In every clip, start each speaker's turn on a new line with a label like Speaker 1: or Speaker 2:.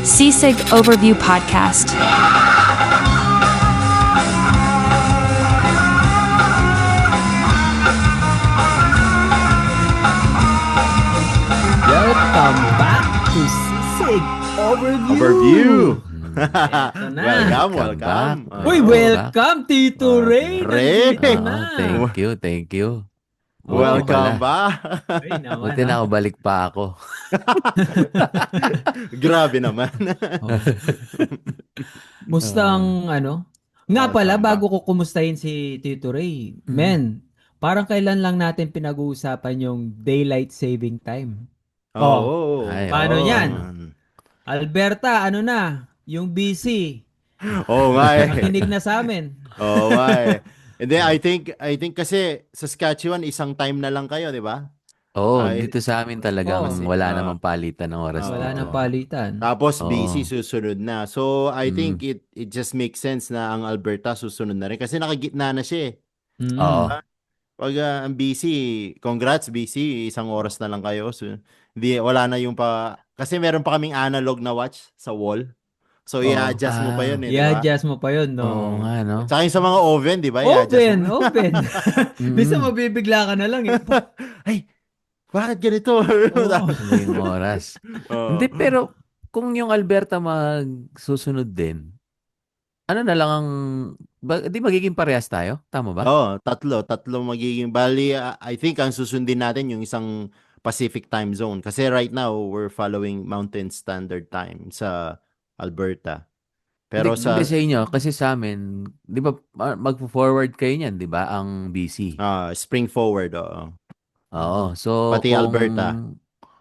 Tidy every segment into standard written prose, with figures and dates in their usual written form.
Speaker 1: Sisig Overview Podcast.
Speaker 2: Welcome back to Sisig Overview. Ito na.
Speaker 3: Welcome.
Speaker 2: Uy, welcome, Tito Ray.
Speaker 3: Ray.
Speaker 2: Nandito na.
Speaker 4: Thank you.
Speaker 3: Welcome ba?
Speaker 2: Ay, naman,
Speaker 4: Buti na balik pa ako.
Speaker 3: Grabe naman.
Speaker 2: Musta ang ano? Nga pala,
Speaker 3: Welcome
Speaker 2: bago ko kumustahin si Tito Ray, men, parang kailan lang natin pinag-uusapan yung daylight saving time.
Speaker 3: Oo.
Speaker 4: Ay,
Speaker 2: paano
Speaker 4: oo.
Speaker 2: yan? Alberta, ano na? Yung BC.
Speaker 3: Oo nga eh.
Speaker 2: Nakinig na sa amin.
Speaker 3: Oo nga eh. Hindi, I think kasi Saskatchewan, isang time na lang kayo, di ba?
Speaker 4: Oo,
Speaker 3: Ay,
Speaker 4: dito sa amin talagang
Speaker 2: oo.
Speaker 4: wala namang palitan ng oras
Speaker 2: Wala
Speaker 4: dito.
Speaker 2: nang palitan.
Speaker 3: Tapos
Speaker 4: Oo.
Speaker 3: BC susunod na. So, I
Speaker 4: Mm.
Speaker 3: think it just makes sense na ang Alberta susunod na rin. Kasi nakagitna na siya eh.
Speaker 2: Mm.
Speaker 4: Oo.
Speaker 3: Pag ang BC, congrats BC, isang oras na lang kayo. So, wala na yung pa... Kasi meron pa kaming analog na watch sa wall. So,
Speaker 2: Oo.
Speaker 3: i-adjust mo pa yun eh, di ba?
Speaker 2: I-adjust mo pa yun, no?
Speaker 4: Oo nga, no?
Speaker 3: Tsaka yung sa mga oven, di ba? I-adjust mo.
Speaker 2: Open. Bisa mabibigla ka na lang eh.
Speaker 3: Ay, bakit ganito?
Speaker 4: Hindi yung oras.
Speaker 3: Oo.
Speaker 4: Hindi, pero kung yung Alberta magsusunod din, ano na lang ang... di magiging parehas tayo? Tama ba?
Speaker 3: Oo, tatlo magiging. Bali, I think ang susundin natin yung isang Pacific time zone. Kasi right now, we're following Mountain Standard Time sa Alberta. Pero
Speaker 4: Hindi sa inyo, kasi sa amin, di ba mag-forward kayo niyan, di ba, ang BC?
Speaker 3: spring forward, oo.
Speaker 4: Oo, so
Speaker 3: Pati
Speaker 4: kung
Speaker 3: Alberta.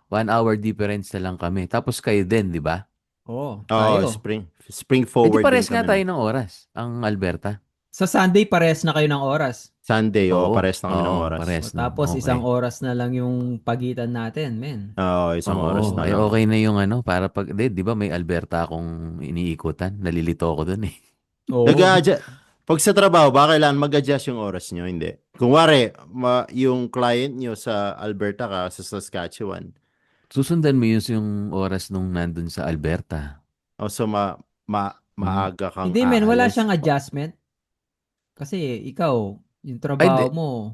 Speaker 4: 1 hour difference na lang kami. Tapos kayo din, di ba?
Speaker 2: Oo,
Speaker 3: Oo,
Speaker 2: tayo.
Speaker 3: spring
Speaker 4: Hindi
Speaker 3: forward
Speaker 4: pares
Speaker 3: din
Speaker 4: nga
Speaker 3: kami.
Speaker 4: tayo ng oras, ang Alberta.
Speaker 2: Sa Sunday, pares na kayo ng oras.
Speaker 3: Sunday,
Speaker 4: Oo.
Speaker 3: pares na kami ng
Speaker 4: Oo,
Speaker 3: oras.
Speaker 4: pares.
Speaker 2: O, tapos
Speaker 4: Okay.
Speaker 2: isang oras na lang yung pagitan natin, men.
Speaker 3: Oo, isang oras
Speaker 4: Oo,
Speaker 3: na
Speaker 4: ay
Speaker 3: lang.
Speaker 4: okay na yung ano, para pag, di ba may Alberta akong iniikutan? Nalilito ako dun eh.
Speaker 2: Oo.
Speaker 3: Pag sa trabaho, ba kailangan mag-adjust yung oras nyo? Hindi. Kung wari, yung client nyo sa Alberta ka, sa Saskatchewan,
Speaker 4: Susundan mo yung oras nung nandun sa Alberta.
Speaker 3: o so maaga kang
Speaker 2: Hindi, men. Wala
Speaker 3: aalis.
Speaker 2: siyang adjustment. Kasi ikaw, yung
Speaker 4: Ay,
Speaker 2: trabaho
Speaker 4: hindi.
Speaker 2: mo.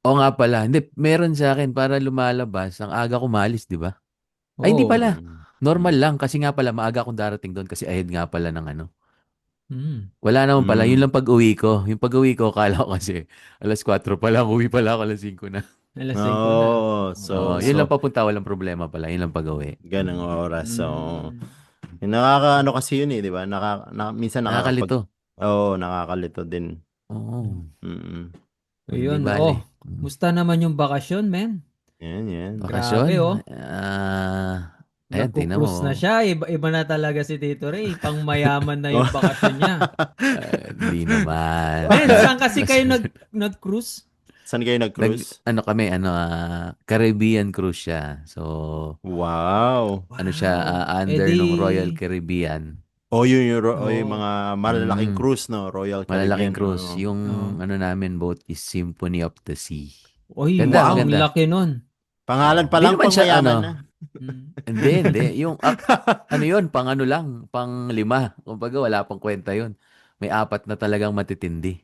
Speaker 4: O nga pala, hindi, meron sa akin para lumalabas, ang aga ko malis, di ba? Ay, hindi
Speaker 2: Oo.
Speaker 4: pala.
Speaker 3: Mm.
Speaker 4: Normal lang, kasi nga pala, maaga akong darating doon kasi ahead nga pala ng ano.
Speaker 2: Mm.
Speaker 4: Wala naman pala,
Speaker 3: Mm.
Speaker 4: yun lang pag-uwi ko. Yung pag-uwi ko, akala ko kasi, alas 4 pa lang, uwi pala ako alas 5 na.
Speaker 2: Alas 5 na.
Speaker 3: Oo,
Speaker 4: Oo, yun lang papunta, walang problema pala, yun lang pag-uwi.
Speaker 3: ganang oras. So,
Speaker 2: Mm.
Speaker 3: nakakaano kasi yun eh, di ba? Minsan
Speaker 4: Nakakalito.
Speaker 3: Oo, nakakalito din.
Speaker 4: Oo.
Speaker 3: Mm.
Speaker 2: Ayun,
Speaker 4: Di bale.
Speaker 2: musta naman yung bakasyon, men?
Speaker 3: Yan.
Speaker 4: Bakasyon?
Speaker 2: Grabe, oh.
Speaker 4: Ayan, tingnan
Speaker 2: Nagko-cruise
Speaker 4: mo.
Speaker 2: na siya. Iba na talaga si Tito Ray. Pang mayaman na yung bakasyon niya.
Speaker 4: Hindi naman.
Speaker 2: Men, saan kasi kayo nag-cruise?
Speaker 3: Saan kayo nag-cruise?
Speaker 4: Caribbean cruise siya. So,
Speaker 3: Wow.
Speaker 4: ano siya, under
Speaker 2: Eh di-
Speaker 4: ng Royal Caribbean.
Speaker 3: Yung mga malalaking
Speaker 4: Mm.
Speaker 3: cruise, no? Royal Caribbean.
Speaker 4: Malalaking cruise.
Speaker 3: no?
Speaker 4: Yung
Speaker 2: Oo.
Speaker 4: ano namin boat is Symphony of the Sea.
Speaker 2: Oy,
Speaker 4: Ganda,
Speaker 2: wow, ang
Speaker 4: ganda.
Speaker 2: laki nun.
Speaker 3: Pangalan pa
Speaker 4: Di
Speaker 3: lang
Speaker 4: naman
Speaker 3: pang
Speaker 4: siya,
Speaker 3: mayaman
Speaker 4: ano,
Speaker 3: na.
Speaker 2: Mm.
Speaker 4: Hindi. Yung, ano yun, pang ano lang, pang 5. Kumbaga, wala pang kwenta yun. May 4 na talagang matitindi.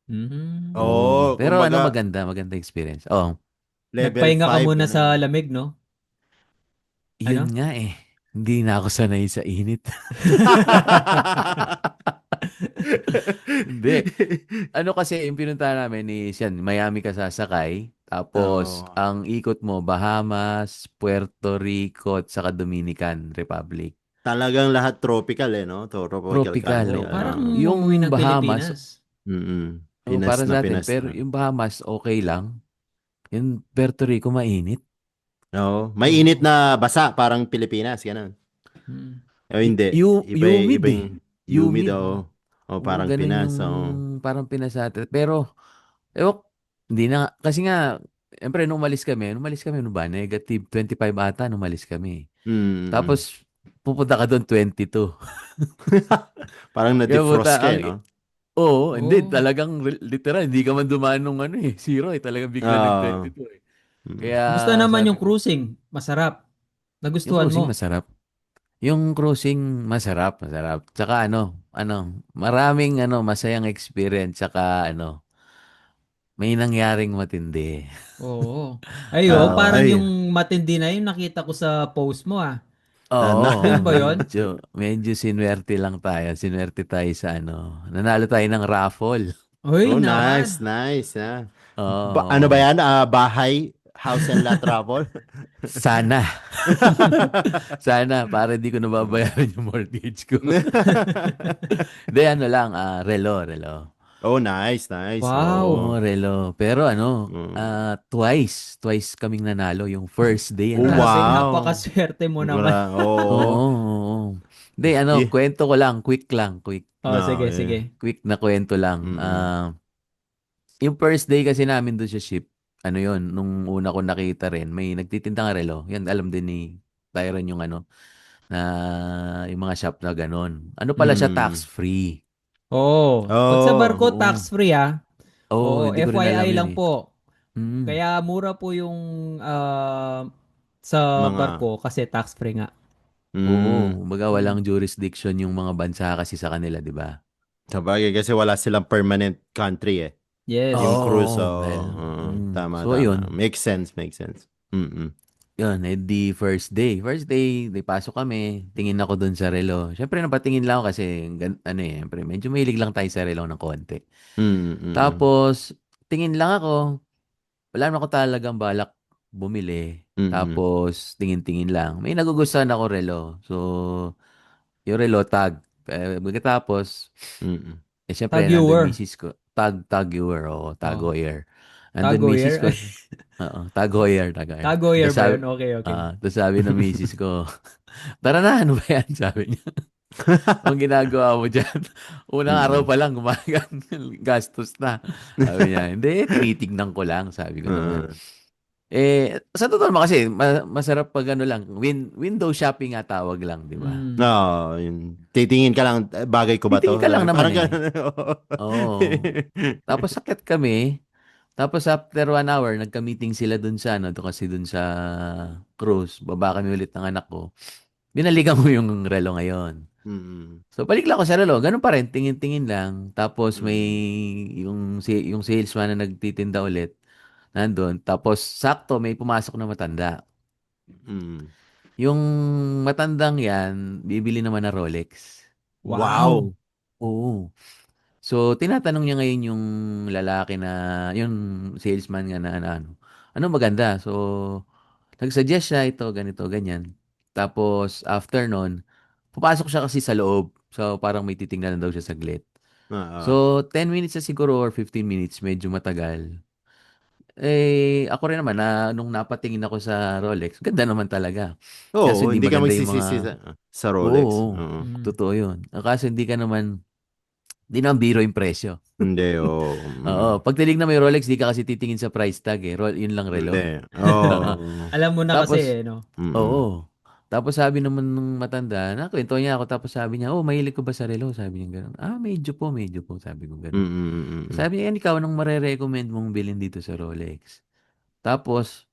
Speaker 2: Mm.
Speaker 3: Oo,
Speaker 4: Pero
Speaker 3: kumbaga,
Speaker 4: maganda experience. Oh,
Speaker 3: level
Speaker 2: Nagpahinga ka
Speaker 3: 5.
Speaker 2: muna sa lamig, no?
Speaker 4: yun
Speaker 2: Ano?
Speaker 4: nga eh. Hindi na ako sanay sa init. Hindi. Ano kasi, yung pinuntahan namin is yan, Miami ka sasakay. Tapos,
Speaker 3: Oo.
Speaker 4: ang ikot mo, Bahamas, Puerto Rico, at saka Dominican Republic.
Speaker 3: Talagang lahat tropical no? Tropical
Speaker 4: Tropical.
Speaker 3: country.
Speaker 2: Oh, parang
Speaker 4: Yung
Speaker 2: umuwi ng
Speaker 4: Bahamas,
Speaker 2: Pilipinas.
Speaker 3: Pinas
Speaker 4: para
Speaker 3: na
Speaker 4: sa atin,
Speaker 3: Pinas
Speaker 4: pero
Speaker 3: na.
Speaker 4: yung Bahamas, okay lang. Yung Puerto Rico, mainit.
Speaker 3: Oo. May init na basa, parang Pilipinas, ganun.
Speaker 2: Mm.
Speaker 3: O hindi.
Speaker 4: Humid
Speaker 3: Iba
Speaker 4: eh.
Speaker 3: yung humid,
Speaker 4: Humid.
Speaker 3: O parang
Speaker 4: Ganun
Speaker 3: Pinas.
Speaker 4: yung parang Pinas sa atin. Pero, hindi na, kasi nga, siyempre, nung umalis kami, ano ba, negative 25 ata, nung umalis kami. Tapos, pupunta ka doon 22.
Speaker 3: parang na-defrost ka, no?
Speaker 4: Oo, hindi,
Speaker 2: Oh.
Speaker 4: talagang literal, hindi ka man dumaan nung zero talagang bigla nag-22 Kaya,
Speaker 2: Kumusta naman
Speaker 4: sabi
Speaker 2: yung
Speaker 4: ko,
Speaker 2: cruising? Masarap.
Speaker 4: yung
Speaker 2: Nagustuhan
Speaker 4: cruising
Speaker 2: mo?
Speaker 4: masarap. Yung cruising, masarap, masarap. Tsaka maraming masayang experience. Tsaka may nangyaring matindi.
Speaker 2: Oo.
Speaker 3: Ah,
Speaker 2: Parang
Speaker 3: ay,
Speaker 2: yung matindi na yun nakita ko sa post mo ah.
Speaker 3: na,
Speaker 2: Yun
Speaker 4: Oo,
Speaker 2: ba yun?
Speaker 4: medyo sinuwerte lang tayo. Sinuwerte tayo sa nanalo tayo ng raffle.
Speaker 2: Uy,
Speaker 3: oh,
Speaker 2: naman.
Speaker 3: nice, nice. Ano ba
Speaker 4: Oo,
Speaker 3: yan? Bahay, house and lot travel?
Speaker 4: sana. Sana, para di ko nababayaran yung mortgage ko. Hindi, lang, relo.
Speaker 3: Oh, nice, nice.
Speaker 2: Wow.
Speaker 4: Oo,
Speaker 3: Oo.
Speaker 4: relo. Pero
Speaker 3: Mm.
Speaker 4: twice kaming nanalo. Yung first day,
Speaker 3: Oh,
Speaker 2: Grabe,
Speaker 3: wow.
Speaker 2: napakaswerte mo naman.
Speaker 3: Oo.
Speaker 4: Oo. Hindi,
Speaker 3: Yeah.
Speaker 4: kwento ko lang, quick.
Speaker 2: Oh,
Speaker 3: No,
Speaker 2: sige,
Speaker 3: yeah.
Speaker 2: sige.
Speaker 4: Quick na kwento lang.
Speaker 3: Mm-mm.
Speaker 4: Yung first day kasi namin doon sa ship, yun, nung una ko nakita rin, may nagtitinda ng relo. Yan, alam din ni Tyron yung na yung mga shop na ganun. Ano pala siya,
Speaker 3: Mm.
Speaker 4: tax-free.
Speaker 2: Pag sa
Speaker 3: Oh,
Speaker 2: barko,
Speaker 4: Oo.
Speaker 2: tax-free ah.
Speaker 4: Oo,
Speaker 2: Oo,
Speaker 4: hindi ko rin alam
Speaker 2: FYI
Speaker 4: yun
Speaker 2: lang
Speaker 4: eh.
Speaker 2: po.
Speaker 4: Mm.
Speaker 2: Kaya mura po yung sa
Speaker 3: mga,
Speaker 2: barko kasi tax-free nga.
Speaker 3: mm.
Speaker 4: Oo, kumbaga
Speaker 2: Mm.
Speaker 4: walang jurisdiction yung mga bansa kasi sa kanila, di ba?
Speaker 3: Sabagay, kasi wala silang permanent country eh. Yung
Speaker 2: Yes.
Speaker 3: cruise,
Speaker 4: Oo,
Speaker 3: so, tama,
Speaker 4: So,
Speaker 3: tama.
Speaker 4: yun.
Speaker 3: Makes sense, makes sense. Mm-mm.
Speaker 4: Yun, di first day. First day, di pasok kami. Tingin ako dun sa relo. Siyempre, napatingin lang ako kasi, siyempre, medyo mahilig lang tayo sa relo ng konti.
Speaker 3: Mm-mm.
Speaker 4: Tapos, tingin lang ako. Wala naman ako talagang balak bumili.
Speaker 3: Mm-mm.
Speaker 4: Tapos, tingin-tingin lang. May nagugustuhan ako relo. So, yung relo, tag. Pagkatapos,
Speaker 3: Mm-mm.
Speaker 4: siyempre, nandun
Speaker 2: Tag-viewer.
Speaker 4: misis ko. Tag Heuer o Tag
Speaker 2: Oh.
Speaker 4: Heuer. Nandun misis
Speaker 2: Tag-wear.
Speaker 4: ko. Oo, Tag Heuer, Tag Heuer.
Speaker 2: Tag-wear
Speaker 4: Tapos
Speaker 2: ba
Speaker 4: sabi,
Speaker 2: yun? Okay, okay.
Speaker 4: tapos sabi ng misis ko, tara na, ano ba yan? Sabi niya. Ang ginagawa mo dyan? Unang araw
Speaker 3: Mm-mm.
Speaker 4: pa lang, gastos na. Sabi niya, hindi, tinitignan ko lang. Sabi ko naman.
Speaker 3: Uh,
Speaker 4: Sa totoo naman kasi, masarap pag lang, window shopping nga tawag lang, di ba?
Speaker 2: Mm.
Speaker 3: no, yun. Titingin ka lang, bagay ko ba
Speaker 4: Titingin
Speaker 3: to?
Speaker 4: ka lang naman
Speaker 3: Parang
Speaker 4: eh.
Speaker 3: gano'n.
Speaker 4: Oo. Tapos sakit kami. Tapos after 1 hour, nagka-meeting sila dun sa doon kasi dun sa cruise. Baba kami ulit ng anak ko. Binalikan ko yung relo ngayon.
Speaker 3: Mm-mm.
Speaker 4: So balik lang ako sa relo, ganun pa rin, tingin-tingin lang. Tapos may
Speaker 3: Mm-mm.
Speaker 4: yung salesman na nagtitinda ulit nandun. Tapos sakto may pumasok na matanda.
Speaker 3: Mm-mm.
Speaker 4: Yung matandang yan, bibili naman na Rolex.
Speaker 2: Wow.
Speaker 3: Wow.
Speaker 4: Oo. So, tinatanong niya ngayon yung lalaki yung salesman nga ano maganda? So, nag-suggest siya ito, ganito, ganyan. Tapos, after nun, papasok siya kasi sa loob. So, parang may titingnan daw siya saglit.
Speaker 3: Oo.
Speaker 4: So, 10 minutes na siguro or 15 minutes, medyo matagal. Ako rin naman, nung napatingin ako sa Rolex, ganda naman talaga. Kaso
Speaker 3: Oo,
Speaker 4: hindi
Speaker 3: hindi ka
Speaker 4: maganda yung mga,
Speaker 3: magsisisi sa
Speaker 4: oo,
Speaker 3: Rolex.
Speaker 4: oo,
Speaker 3: Oo.
Speaker 2: Mm.
Speaker 4: totoo yun. Kaso hindi naman biro yung presyo.
Speaker 3: Hindi, oo.
Speaker 4: Oo, pag tinignan mo yung Rolex, di ka kasi titingin sa price tag eh. Yun lang
Speaker 3: Hindi.
Speaker 4: relo.
Speaker 3: Oo.
Speaker 2: Alam mo na kasi
Speaker 4: Tapos,
Speaker 2: no.
Speaker 3: Mm-mm.
Speaker 4: oo. Tapos sabi naman nung matanda, nakwento niya ako, tapos sabi niya, oh, mahilig ko ba sa relo? Sabi niya gano'n. Medyo po, sabi ko gano'n.
Speaker 3: Mm-mm.
Speaker 4: Sabi niya, ikaw, anong marerecommend mong bilhin dito sa Rolex? Tapos,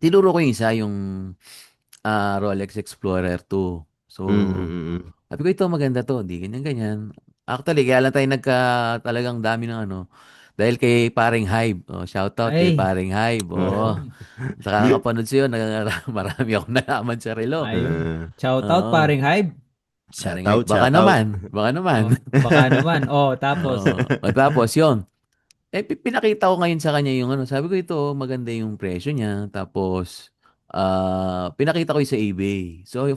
Speaker 4: tinuro ko yung isa, yung Rolex Explorer 2. So,
Speaker 3: Mm-mm.
Speaker 4: sabi ko, ito maganda to, di ganyan-ganyan. Actually, kaya lang tayo talagang dami ng dahil kay Paring Hybe. Oh, shoutout kay
Speaker 2: Ay.
Speaker 4: Paring Hybe. Oh.
Speaker 2: Oo.
Speaker 4: Sa kakapanood siya yun, marami akong nalaman sa relo.
Speaker 2: Ayun.
Speaker 3: Uh,
Speaker 2: Shout out
Speaker 4: Oo.
Speaker 2: paring Hive.
Speaker 3: shout
Speaker 4: Paring Hybe,
Speaker 3: out,
Speaker 4: baka
Speaker 3: shout out.
Speaker 4: naman. Baka naman.
Speaker 2: Oh, baka naman. Oh, tapos.
Speaker 4: Oo. O tapos, yun. Pinakita ko ngayon sa kanya yung sabi ko ito, maganda yung presyo niya. Tapos, pinakita ko yung sa eBay. So,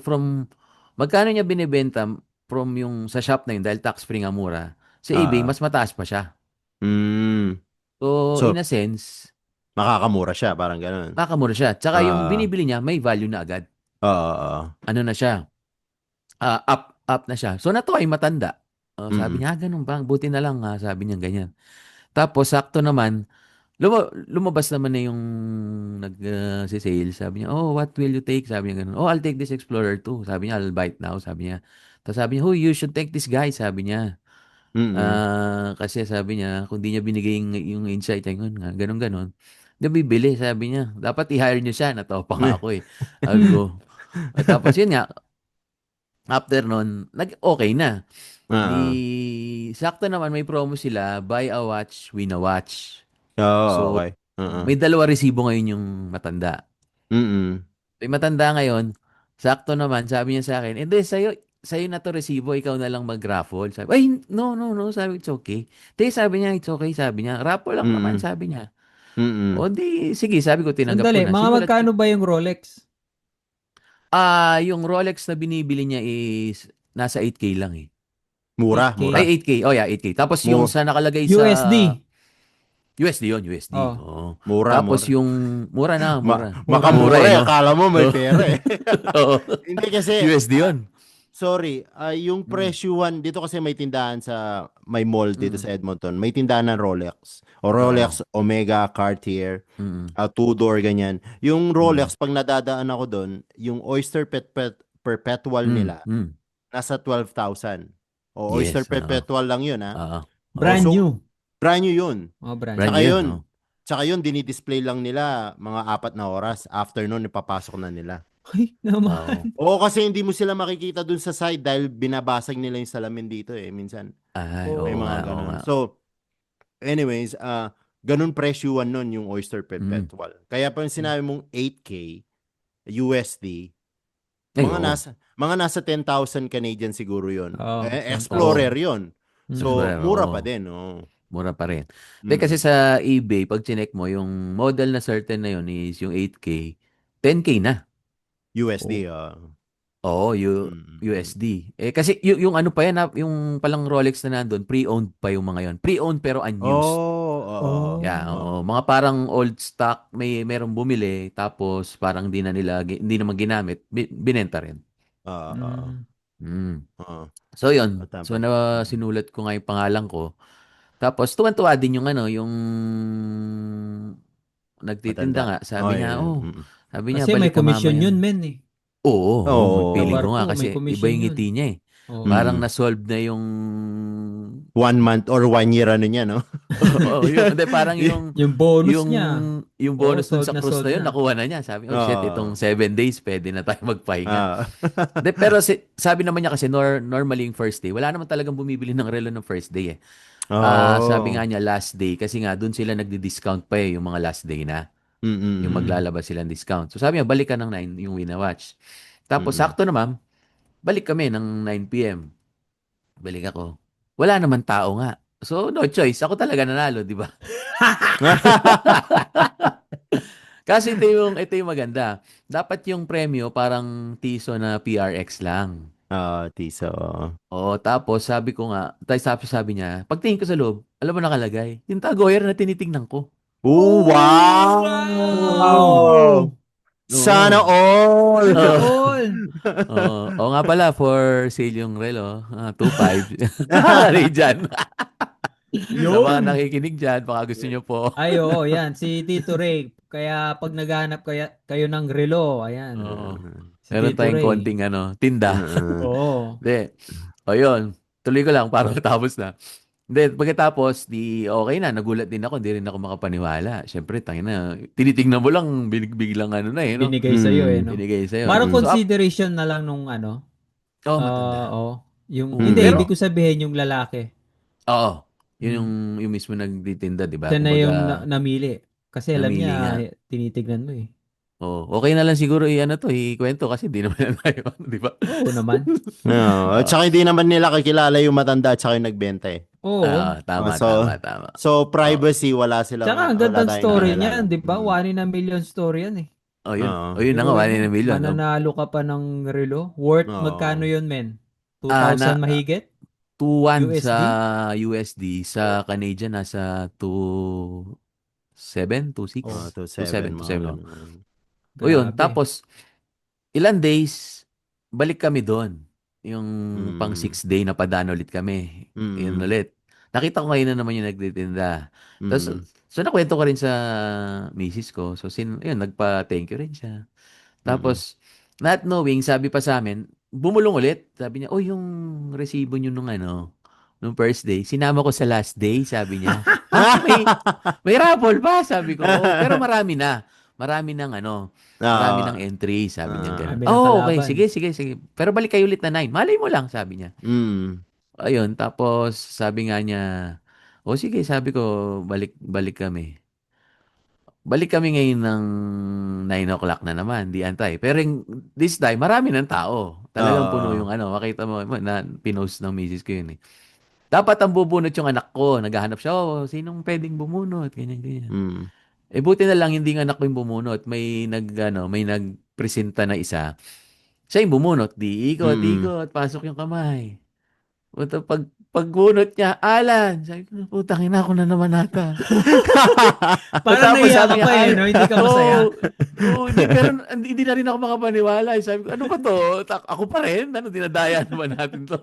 Speaker 4: magkano niya binibenta from yung sa shop na yun, dahil tax-free nga mura, sa eBay,
Speaker 3: Ah,
Speaker 4: mas mataas pa siya.
Speaker 3: mm.
Speaker 4: So, in
Speaker 3: So,
Speaker 4: a sense,
Speaker 3: makakamura siya, parang gano'n.
Speaker 4: kakamura siya. Tsaka yung
Speaker 3: Ah,
Speaker 4: binibili niya, may value na agad.
Speaker 3: oo.
Speaker 4: Ano na siya? Up na siya. So, natuwa yung matanda. Sabi
Speaker 3: Mm.
Speaker 4: niya, ganun ba? Buti na lang, sabi niya ganyan. Tapos, sakto naman, lumabas naman na yung si sales. Sabi niya, oh, what will you take? Sabi niya ganun. Oh, I'll take this Explorer 2. Sabi niya, I'll buy it now. Sabi niya. Tapos sabi niya, oh, you should take this guy. Sabi niya.
Speaker 3: Mm.
Speaker 4: Kasi sabi niya, kung di niya binigay yung insight, yung nga, ganun-ganun, hindi bibili, sabi niya. Dapat i-hire niyo siya. Natawa pa nga ako eh. Sabi ko. Tapos yun nga, After nun, okay na. Di,
Speaker 3: Ah.
Speaker 4: sakto naman may promo sila, buy a watch, win a watch.
Speaker 3: Oo,
Speaker 4: So,
Speaker 3: okay. Oo.
Speaker 4: may dalawa resibo ngayon yung matanda.
Speaker 3: Mm.
Speaker 4: Yung matanda ngayon, sakto naman, sabi niya sa akin, hindi, sa'yo na to resibo, ikaw na lang mag-raffle. Sabi, ay, no, no, no, sabi, it's okay. Hindi, sabi niya, it's okay, sabi niya. Raffle lang naman,
Speaker 3: Mm.
Speaker 4: sabi niya.
Speaker 3: Mm.
Speaker 4: O di, sige, sabi ko, tinanggap ko
Speaker 2: Sandali,
Speaker 4: na.
Speaker 2: mga
Speaker 4: Simulat ko.
Speaker 2: magkano ba yung Rolex?
Speaker 4: Yung Rolex na binibili niya is nasa 8K lang eh.
Speaker 3: Mura,
Speaker 2: 8K?
Speaker 3: mura.
Speaker 4: Ay, 8K. Oh yeah, 8K. Tapos yung sa nakalagay sa
Speaker 2: USD.
Speaker 4: USD yun, USD.
Speaker 2: Oh.
Speaker 4: Oo.
Speaker 3: Mura,
Speaker 4: Tapos
Speaker 3: mura.
Speaker 4: yung mura na, mura.
Speaker 2: Mura.
Speaker 3: Makamura
Speaker 4: eh,
Speaker 3: eh.
Speaker 4: no?
Speaker 3: Akala mo may
Speaker 4: Oo.
Speaker 3: pera eh.
Speaker 4: Oo.
Speaker 3: Hindi kasi,
Speaker 4: USD yun.
Speaker 3: sorry, yung
Speaker 4: Mm.
Speaker 3: presyuhan, dito kasi may tindahan sa, may mall dito
Speaker 4: Mm.
Speaker 3: sa Edmonton, may tindahan ng Rolex. O
Speaker 4: Oo.
Speaker 3: Rolex, Omega, Cartier,
Speaker 4: Mm.
Speaker 3: Tudor, ganyan. Yung
Speaker 4: Mm.
Speaker 3: Rolex, pag nadadaan ako doon, yung Oyster Perpetual
Speaker 4: Mm.
Speaker 3: nila,
Speaker 4: Mm.
Speaker 3: nasa 12,000. O Oyster
Speaker 4: Yes. Oo.
Speaker 3: Perpetual lang yun, ha?
Speaker 4: Oo.
Speaker 2: Brand
Speaker 3: so,
Speaker 2: new.
Speaker 3: brand new yun.
Speaker 2: Oh, brand
Speaker 4: Brand
Speaker 2: new.
Speaker 3: Tsaka
Speaker 4: new
Speaker 3: yun,
Speaker 4: yun. Oh.
Speaker 3: tsaka yun, dinidisplay lang nila mga 4 na oras. After nun, ipapasok na nila.
Speaker 2: Ay, naman.
Speaker 4: Oo.
Speaker 3: Oo, kasi hindi mo sila makikita dun sa side dahil binabasag nila yung salamin dito eh, minsan.
Speaker 4: Ay,
Speaker 2: Oo.
Speaker 3: May
Speaker 4: oo nga,
Speaker 3: mga
Speaker 4: oo
Speaker 3: ganun.
Speaker 4: nga.
Speaker 3: So, anyways, ganun presyuan nun yung Oyster
Speaker 4: Mm.
Speaker 3: Perpetual. Kaya pa yung sinabi mong 8K USD,
Speaker 4: Ay,
Speaker 3: mga nasa 10,000 Canadian siguro yun.
Speaker 2: Oo, 10,000.
Speaker 3: Explorer yun. So,
Speaker 4: Explorer,
Speaker 3: mura
Speaker 4: oo.
Speaker 3: pa din. Oh.
Speaker 4: Mura pa rin. Hindi, kasi sa eBay, pag chinek mo, yung model na certain na yun is yung 8K, 10K na.
Speaker 3: USD.
Speaker 4: Oo, USD. Kasi yung ano pa yan, yung palang Rolex na nandun, pre-owned pa yung mga yon. Pre-owned pero unused.
Speaker 2: Oh.
Speaker 4: Yeah, oo. Mga parang old stock, merong bumili, tapos parang hindi naman ginamit, binenta rin. Mm. So yun. So sinulat ko nga yung pangalan ko. Tapos tuwan-tuwa din yung yung nagtitinda
Speaker 3: Matanda.
Speaker 4: nga. Sabi niya, sabi niya,
Speaker 2: Kasi may
Speaker 4: balik ka
Speaker 2: commission
Speaker 4: mamaya.
Speaker 2: yun, men eh.
Speaker 4: Oo,
Speaker 3: Oo.
Speaker 4: feeling
Speaker 2: Sa
Speaker 4: ko nga
Speaker 2: barko, may
Speaker 4: kasi iba
Speaker 2: commission
Speaker 4: yung
Speaker 2: yun.
Speaker 4: ngiti niya eh.
Speaker 2: Oo.
Speaker 4: Parang na-solve na yung
Speaker 3: 1 month or 1 year ano niya, no?
Speaker 4: Oo, hindi, parang yung
Speaker 2: Yung bonus
Speaker 4: yung
Speaker 2: niya.
Speaker 4: yung bonus dun
Speaker 2: sold
Speaker 4: sa
Speaker 2: na,
Speaker 4: cruise
Speaker 2: sold
Speaker 4: na yun,
Speaker 2: na.
Speaker 4: nakuha na niya. Sabi, shit, itong 7 days, pwede na tayo magpahinga.
Speaker 3: Ah.
Speaker 4: Pero sabi naman niya kasi normally yung first day, wala naman talagang bumibili ng relo ng first day eh. Sabi nga niya last day kasi nga dun sila nagdi-discount pa eh, yung mga last day na. Yung maglalabas silang discount. So sabi niya, balik ka ng 9 yung Winawatch. Tapos sakto naman, balik kami ng 9 PM. Balik ako. Wala naman tao nga. So no choice, ako talaga nanalo, di ba? Kasi ito yung maganda. Dapat yung premyo parang Tiso na PRX lang.
Speaker 3: Tiso.
Speaker 4: Oo, tapos sabi ko nga, sabi niya, pagtingin ko sa loob, alam mo nakalagay, yung Tagoyer na tinitingnan ko.
Speaker 3: Oh, wow!
Speaker 2: Wow!
Speaker 3: Sana all!
Speaker 2: All!
Speaker 4: Oo nga pala, for sale yung relo, 2.5. Rijan. Sa mga nakikinig dyan, baka gusto nyo po.
Speaker 2: Ay, oo, yan. Si Tito Ray. Kaya pag naghahanap kayo ng relo, ayan.
Speaker 4: Oo.
Speaker 2: Si
Speaker 4: Meron
Speaker 2: Tito
Speaker 4: tayong
Speaker 2: Ray.
Speaker 4: konting tinda.
Speaker 2: Oo.
Speaker 4: Hindi. O yun, tuloy ko lang para matapos na. Hindi, pagkatapos, okay na, nagulat din ako, hindi rin ako makapaniwala. Siyempre, tangina, tinitingnan mo lang, biglang no?
Speaker 2: Binigay sa'yo eh, no?
Speaker 4: Binigay sa'yo.
Speaker 2: Parang
Speaker 4: So,
Speaker 2: consideration na lang nung
Speaker 4: matanda.
Speaker 2: oo.
Speaker 4: Pero,
Speaker 2: Hindi ko sabihin yung lalaki.
Speaker 4: Oo. Yun yung mismo nagtitinda, di ba?
Speaker 2: Siya na
Speaker 4: Kumbaga,
Speaker 2: yung namili. Kasi alam
Speaker 4: namili nga.
Speaker 2: niya, tinitignan mo eh.
Speaker 4: Okay na lang siguro ikwento kasi di naman tayo, di ba?
Speaker 2: Oo naman.
Speaker 3: No, at saka hindi naman nila kakilala yung matanda at saka yung nagbenta eh.
Speaker 2: Oo.
Speaker 4: Tama,
Speaker 3: So,
Speaker 4: tama.
Speaker 3: So, privacy, wala silang...
Speaker 2: Tsaka ang
Speaker 3: wala
Speaker 2: gandang
Speaker 3: tayong
Speaker 2: story
Speaker 3: kakilala.
Speaker 2: niyan, di ba? 1 in a million story yan eh.
Speaker 4: Yun na nga, 1 in a million.
Speaker 2: Mananalo ka pa ng relo. Worth
Speaker 3: Oo.
Speaker 2: magkano yun, men? 2,000 mahigit?
Speaker 4: 2.1
Speaker 2: USD?
Speaker 4: sa USD, sa Canadian nasa 2.7, 2.6.
Speaker 3: 2.7.
Speaker 4: 2.7.
Speaker 2: Grabe.
Speaker 4: Yun, tapos ilan days, balik kami doon. Yung pang 6 day na padaan ulit kami. Yun ulit. Nakita ko ngayon na naman yung nagtitinda. Tapos, so nakwento ko rin sa misis ko. So, yun, nagpa-thank you rin siya. Tapos, not knowing, sabi pa sa amin, bumulong ulit. Sabi niya, yung resibo niyo nung first day, sinama ko sa last day, sabi niya. May raffle pa, sabi ko. Pero marami na. marami ng marami ng
Speaker 3: Ah,
Speaker 4: entry, sabi niya ganun.
Speaker 2: Marami ng
Speaker 4: Okay,
Speaker 2: kalaban.
Speaker 4: sige. Pero balik kayo ulit na 9. Malay mo lang, sabi niya.
Speaker 3: mm,
Speaker 4: Ayun, tapos sabi nga niya, o sige, sabi ko, balik kami. Balik kami ngayon ng 9 o'clock na naman, di antay. Pero this time, marami ng tao. Talagang puno yung
Speaker 3: ah,
Speaker 4: makita mo, na pinost ng misis ko yun eh. Dapat ang bubunot yung anak ko. Naghahanap siya, sinong pwedeng bumunot? Ganyan.
Speaker 3: mm,
Speaker 4: Buti na lang hindi yung anak ko yung bumunot. May nagpresenta na isa. Siya yung bumunot. Di
Speaker 3: mm.
Speaker 4: ikot, pasok yung kamay. Puta, pagbunot niya, Alan. Sabi ko, putang ina ko na naman ata.
Speaker 2: Parang
Speaker 4: Tapos
Speaker 2: naiya ka
Speaker 4: sabi niya,
Speaker 2: pa eh, no? Hindi ka masaya.
Speaker 4: hindi, pero hindi na rin ako makapaniwala. Sabi ko, ano ba to? Ako pa rin? Dinadaya naman natin to?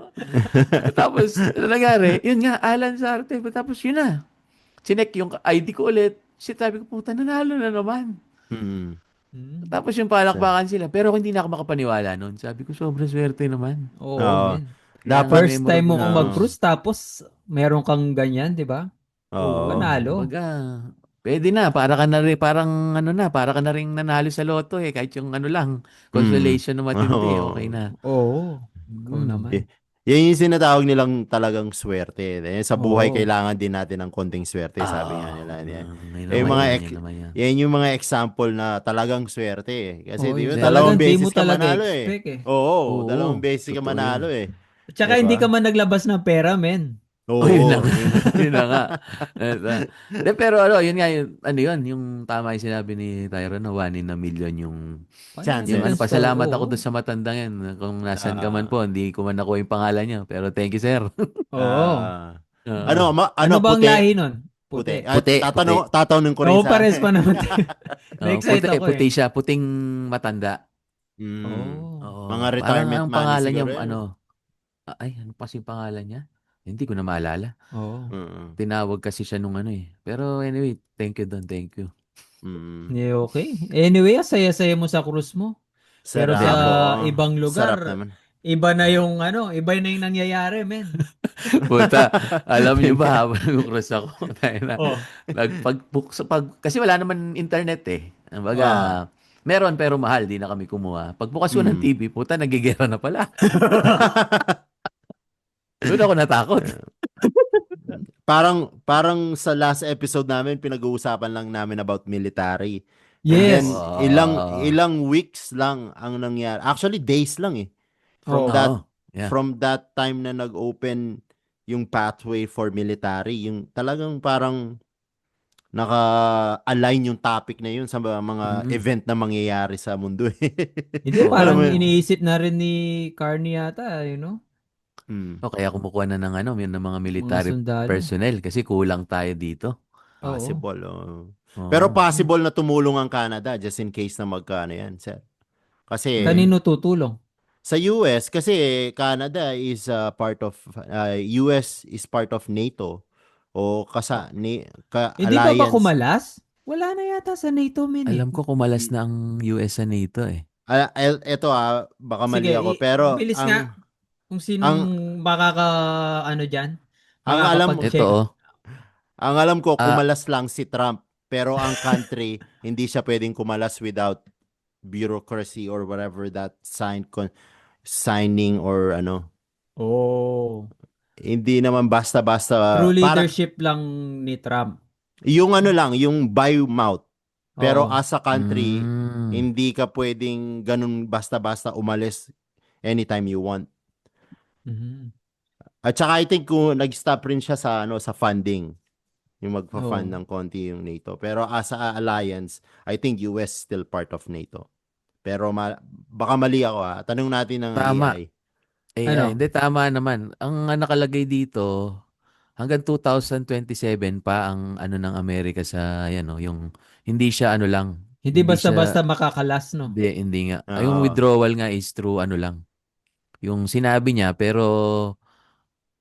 Speaker 4: Tapos, ano nangyari? Yun nga, Alan Sarte. Tapos yun na. Sinek yung ID ko ulit. Sabi ko, puta, nanalo na naman.
Speaker 3: Mm.
Speaker 4: Tapos yung
Speaker 3: So,
Speaker 4: palakpakan sila. Pero hindi na ako makapaniwala noon. Sabi ko, sobrang swerte naman.
Speaker 2: Oo,
Speaker 3: oo.
Speaker 2: men.
Speaker 4: Kaya
Speaker 3: Dapat,
Speaker 2: First time mo
Speaker 4: memorable
Speaker 2: kung
Speaker 4: na.
Speaker 3: oo.
Speaker 2: mag-cruise tapos meron kang ganyan, di ba?
Speaker 3: Oo.
Speaker 2: Panalo.
Speaker 4: Kumbaga, pwede na. Para ka na rin nanalo sa loto eh. Kahit yung lang,
Speaker 3: Mm.
Speaker 4: consolation na matindi, okay
Speaker 3: Oo.
Speaker 4: na.
Speaker 2: Oo. Ikaw
Speaker 4: Mm.
Speaker 2: naman.
Speaker 3: Yan yung sinatawag nilang talagang swerte. Sa buhay,
Speaker 2: Oo.
Speaker 3: kailangan din natin ng konting swerte, sabi nga nila.
Speaker 4: Yun
Speaker 3: Yung
Speaker 4: naman
Speaker 3: mga
Speaker 4: yan,
Speaker 3: ek-
Speaker 4: yun naman yan.
Speaker 3: yan yung mga example na talagang swerte eh. Kasi
Speaker 2: Oo,
Speaker 3: di
Speaker 2: yung
Speaker 3: ba,
Speaker 4: Swerte.
Speaker 3: dalawang
Speaker 2: talagang di mo
Speaker 3: beses ka
Speaker 2: talaga
Speaker 3: manalo eh.
Speaker 2: expect eh.
Speaker 3: Oo, dalawang
Speaker 4: Oo,
Speaker 3: beses ka
Speaker 4: totoo
Speaker 3: manalo
Speaker 4: yun.
Speaker 3: eh.
Speaker 2: At
Speaker 3: Di
Speaker 2: saka hindi
Speaker 3: ba?
Speaker 2: ka man naglabas ng pera, men.
Speaker 4: Oh, yun na
Speaker 3: Oo.
Speaker 4: nga. Yun na nga. Pero yun nga, yung tama yung sinabi ni Tyron na 1 in a million
Speaker 2: One in a
Speaker 3: Chances.
Speaker 2: million story.
Speaker 4: pasalamat ako
Speaker 2: Oo.
Speaker 4: doon sa matandang yan. Kung nasan ka man
Speaker 3: Ah,
Speaker 4: po, hindi ko man nakuha yung pangalan niya. Pero thank you, sir.
Speaker 2: Oo.
Speaker 3: ano,
Speaker 4: Oo.
Speaker 2: Ano ba ang
Speaker 3: puti?
Speaker 2: lahi nun?
Speaker 3: Puti.
Speaker 2: Puti.
Speaker 4: Puti.
Speaker 3: Tatanong ko rin
Speaker 2: Oo,
Speaker 3: sa...
Speaker 2: pares pa naman tayo. Na-excite ako
Speaker 4: Puti
Speaker 2: eh.
Speaker 4: siya. Puting matanda.
Speaker 3: Mm.
Speaker 2: Oo.
Speaker 4: Oo.
Speaker 3: Mga
Speaker 4: Parang
Speaker 3: retirement
Speaker 4: ang
Speaker 3: money
Speaker 4: pangalan niya,
Speaker 3: siguro yan.
Speaker 4: ano pa yung pangalan niya? Hindi ko na maalala.
Speaker 2: Oo.
Speaker 3: Mm.
Speaker 4: Tinawag kasi siya nung Pero anyway, thank you doon, thank you.
Speaker 3: Mm.
Speaker 2: Yeah, okay. Anyway, saya-saya mo sa cruise mo. Pero
Speaker 4: Hindi,
Speaker 2: sa
Speaker 3: Sarap, oo.
Speaker 2: ibang
Speaker 3: Sarap
Speaker 2: lugar,
Speaker 3: naman.
Speaker 2: iba na
Speaker 4: ah,
Speaker 2: yung nangyayari, men.
Speaker 4: Puta, alam niyo ba, habang nag-cross ako, tayo na,
Speaker 2: Oh.
Speaker 4: kasi wala naman internet eh.
Speaker 3: Ah.
Speaker 4: Kumbaga, meron pero mahal, di na kami kumuha. Pagbukas ko ng
Speaker 3: Mm.
Speaker 4: TV, puta, nagigera na pala. Doon ako natakot.
Speaker 3: Parang sa last episode namin pinag-uusapan lang namin about military. And then
Speaker 2: Yes.
Speaker 4: Wow.
Speaker 3: ilang weeks lang ang nangyari. Actually days lang eh. From
Speaker 2: Oo.
Speaker 3: that
Speaker 4: Oo. Yeah.
Speaker 3: from that time na nag-open yung pathway for military, yung talagang parang naka-align yung topic na yun sa mga
Speaker 4: Mm.
Speaker 3: event na mangyayari sa mundo eh.
Speaker 2: Hindi,
Speaker 4: Oo.
Speaker 3: Alam
Speaker 2: parang
Speaker 3: mo yun?
Speaker 2: iniisip na rin ni Carney yata,
Speaker 3: Mm.
Speaker 4: Kaya kumukuha na ng mga
Speaker 2: mga
Speaker 4: military
Speaker 2: sundalo.
Speaker 4: personnel kasi kulang tayo dito.
Speaker 2: Oo.
Speaker 3: Possible. Oh.
Speaker 4: Oo.
Speaker 3: Pero possible na tumulong ang Canada just in case na magkano yan, sir. Kasi
Speaker 2: Kanino tutulong?
Speaker 3: sa US, kasi Canada is part of US is part of NATO o
Speaker 2: Hindi pa ba
Speaker 3: alliance.
Speaker 2: kumalas? Wala na yata sa NATO, men eh.
Speaker 4: Alam ko kumalas na ang US sa NATO eh.
Speaker 3: Ito baka mali
Speaker 2: Sige,
Speaker 3: ako pero
Speaker 2: bilis nga kung sinong
Speaker 3: ang
Speaker 2: dyan,
Speaker 3: ang alam
Speaker 4: Ito
Speaker 2: makakapag-check.
Speaker 3: ang alam ko
Speaker 4: Ah,
Speaker 3: kumalas lang si Trump pero ang country hindi siya pwedeng kumalas without bureaucracy or whatever that signing or
Speaker 2: Oh.
Speaker 3: hindi naman basta-basta
Speaker 2: True
Speaker 3: para
Speaker 2: leadership lang ni Trump.
Speaker 3: yung lang yung by mouth. Pero
Speaker 2: Oo.
Speaker 3: as a country,
Speaker 4: mm,
Speaker 3: hindi ka pwedeng ganun basta-basta umalis anytime you want.
Speaker 2: Mhm.
Speaker 3: At saka I think kung nag-stop rin siya sa funding, yung magpa-fund
Speaker 2: Oo.
Speaker 3: ng konti yung NATO. Pero as a alliance, I think US still part of NATO. Pero baka mali ako Tanong natin ng
Speaker 4: tama.
Speaker 3: AI.
Speaker 2: Ano?
Speaker 4: Hindi, tama naman. Ang nakalagay dito, hanggang 2027 pa ang ng Amerika sa, yung, hindi siya lang.
Speaker 2: Hindi
Speaker 4: Hindi
Speaker 2: basta-basta
Speaker 4: siya,
Speaker 2: makakalas, no?
Speaker 4: hindi nga. Yung
Speaker 3: Oo.
Speaker 4: withdrawal nga is through lang. Yung sinabi niya, pero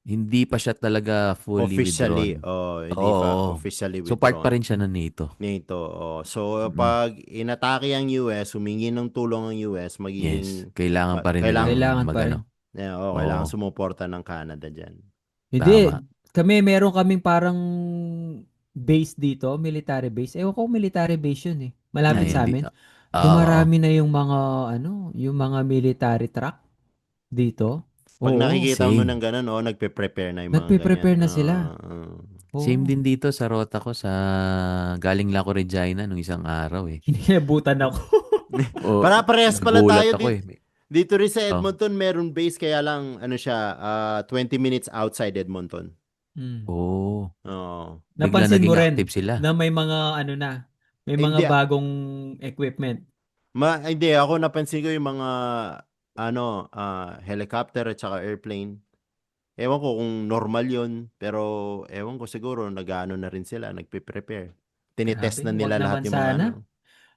Speaker 4: hindi pa siya talaga fully
Speaker 3: Officially,
Speaker 4: withdrawn.
Speaker 3: hindi pa
Speaker 4: Oo.
Speaker 3: officially
Speaker 4: So part pa
Speaker 3: withdrawn.
Speaker 4: rin siya ng NATO.
Speaker 3: NATO. So,
Speaker 4: Mm.
Speaker 3: pag inatake ang US, humingi ng tulong ang US,
Speaker 4: Yes.
Speaker 3: magiging
Speaker 4: Kailangan pa rin
Speaker 3: kailangan-
Speaker 2: Kailangan pa
Speaker 4: magano.
Speaker 2: rin.
Speaker 3: kailangan
Speaker 4: Oo.
Speaker 3: sumuporta ng Canada dyan.
Speaker 2: Hindi.
Speaker 4: Tama.
Speaker 2: Meron kaming parang base dito, military base. Ewan ko military base yun eh. malapit
Speaker 4: Ay,
Speaker 2: sa
Speaker 4: hindi.
Speaker 2: amin,
Speaker 4: Oo.
Speaker 2: dumarami na yung mga yung mga military truck dito.
Speaker 3: Pag
Speaker 2: Oo,
Speaker 3: nakikita mo ng
Speaker 4: Same.
Speaker 3: gano'n, nagpe-prepare na yung mga ganyan.
Speaker 2: nagpe-prepare na sila.
Speaker 4: Same
Speaker 2: Oo.
Speaker 4: din dito sa rota ko sa galing lang ako Regina nung isang araw eh.
Speaker 2: Hinihibutan ako.
Speaker 4: O,
Speaker 3: Parehas pala
Speaker 4: nagulat
Speaker 3: tayo
Speaker 4: ako
Speaker 3: dito.
Speaker 4: eh.
Speaker 3: Dito rin sa
Speaker 4: Oh.
Speaker 3: Edmonton, meron base kaya lang, 20 minutes outside Edmonton.
Speaker 2: Mm.
Speaker 4: Oh,
Speaker 3: Oo.
Speaker 4: bigla
Speaker 2: Napansin mo
Speaker 4: naging
Speaker 2: rin
Speaker 4: active sila.
Speaker 2: na may mga may mga
Speaker 3: Hindi,
Speaker 2: bagong equipment.
Speaker 3: hindi, ako napansin ko yung mga, helicopter at saka airplane. Ewan ko kung normal yun, pero ewan ko siguro, nag-ano na rin sila, nagpe-prepare. Tinitest
Speaker 2: Grabe,
Speaker 3: na
Speaker 2: wag
Speaker 3: nila lahat
Speaker 2: naman
Speaker 3: yung mga ano.
Speaker 2: sana.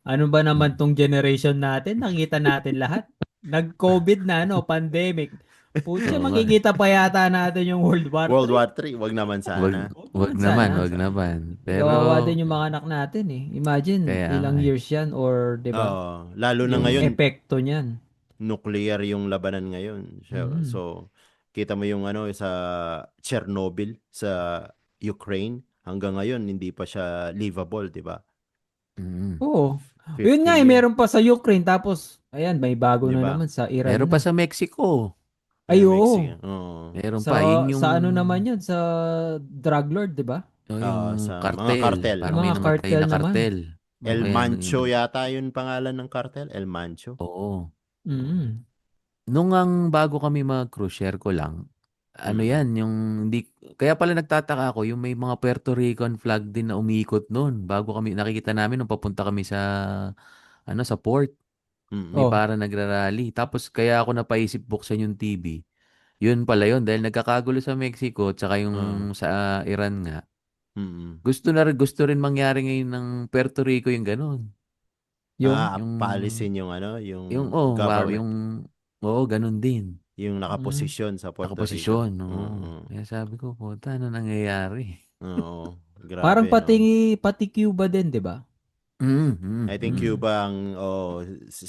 Speaker 2: Ano ba naman tong generation natin? Nakita natin lahat. Nag-COVID na, pandemic. Putya,
Speaker 4: Oo nga.
Speaker 2: makikita pa yata natin yung World War
Speaker 3: World
Speaker 2: III.
Speaker 3: War III, wag naman
Speaker 4: Wag,
Speaker 3: sana.
Speaker 2: Huwag
Speaker 4: wag
Speaker 2: naman
Speaker 4: naman,
Speaker 3: Wag
Speaker 2: sana.
Speaker 4: wag
Speaker 3: sana.
Speaker 4: naman. Pero,
Speaker 2: Kawawa din yung mga anak natin eh. Imagine,
Speaker 4: kaya nga
Speaker 2: ilang
Speaker 4: eh.
Speaker 2: years yan or, di ba?
Speaker 3: Oo, lalo na
Speaker 2: Yung
Speaker 3: ngayon,
Speaker 2: epekto niyan.
Speaker 3: nuclear yung labanan ngayon. So,
Speaker 2: Mm.
Speaker 3: so, kita mo yung sa Chernobyl sa Ukraine, hanggang ngayon hindi pa siya livable, 'di ba?
Speaker 4: Mm.
Speaker 2: Oo. Yun
Speaker 3: 50
Speaker 2: nga eh,
Speaker 3: years,
Speaker 2: meron pa sa Ukraine. Tapos, ayan, may bago
Speaker 3: 'di
Speaker 2: na
Speaker 3: ba?
Speaker 2: naman sa Iran
Speaker 4: Meron pa
Speaker 2: na.
Speaker 4: sa Mexico.
Speaker 2: Ay,
Speaker 3: Mexico.
Speaker 2: oo.
Speaker 3: Oo.
Speaker 4: Meron
Speaker 2: Sa,
Speaker 4: pa. Yun yung,
Speaker 2: sa ano naman yun? Sa drug lord, di ba?
Speaker 4: yung
Speaker 3: Sa mga
Speaker 4: cartel.
Speaker 3: kartel,
Speaker 2: Yung
Speaker 4: Parang may
Speaker 2: mga
Speaker 4: namatay
Speaker 2: cartel
Speaker 4: na
Speaker 2: naman.
Speaker 4: cartel. O
Speaker 3: El
Speaker 2: Oo.
Speaker 4: kaya,
Speaker 3: Mancho yata yun pangalan ng kartel, El Mancho.
Speaker 4: oo.
Speaker 3: Oo.
Speaker 2: Mm.
Speaker 4: Nung bago kami mag-cruise, share ko lang, ano
Speaker 3: Mm.
Speaker 4: yan, yung hindi, kaya pala nagtataka ako, yung may mga Puerto Rican flag din na umiikot noon. Bago kami, nakikita namin nung papunta kami sa, sa port, may
Speaker 3: Mm.
Speaker 2: Oh,
Speaker 4: para nagrarally. Tapos kaya ako napaisip buksan yung TV. Yun pala yun, dahil nagkakagulo sa Mexico, tsaka
Speaker 3: Ah.
Speaker 4: yung sa Iran nga.
Speaker 3: Mm.
Speaker 4: Gusto rin mangyari ngayon ng Puerto Rico yung ganun.
Speaker 2: yung.
Speaker 4: Yung,
Speaker 3: Paalisin
Speaker 4: yung,
Speaker 3: yung
Speaker 4: oh, wow,
Speaker 3: government,
Speaker 4: oo, ganun din.
Speaker 3: yung
Speaker 2: Mm.
Speaker 3: nakaposisyon sa Puerto Rico.
Speaker 4: Nakaposisyon, oo.
Speaker 3: Oo.
Speaker 4: Kaya sabi ko, puta, ano nangyayari?
Speaker 3: Oo.
Speaker 2: Parang
Speaker 3: Grabe, no?
Speaker 2: pati Cuba din, di ba?
Speaker 4: Mm, mm,
Speaker 3: I think
Speaker 4: mm.
Speaker 3: Cuba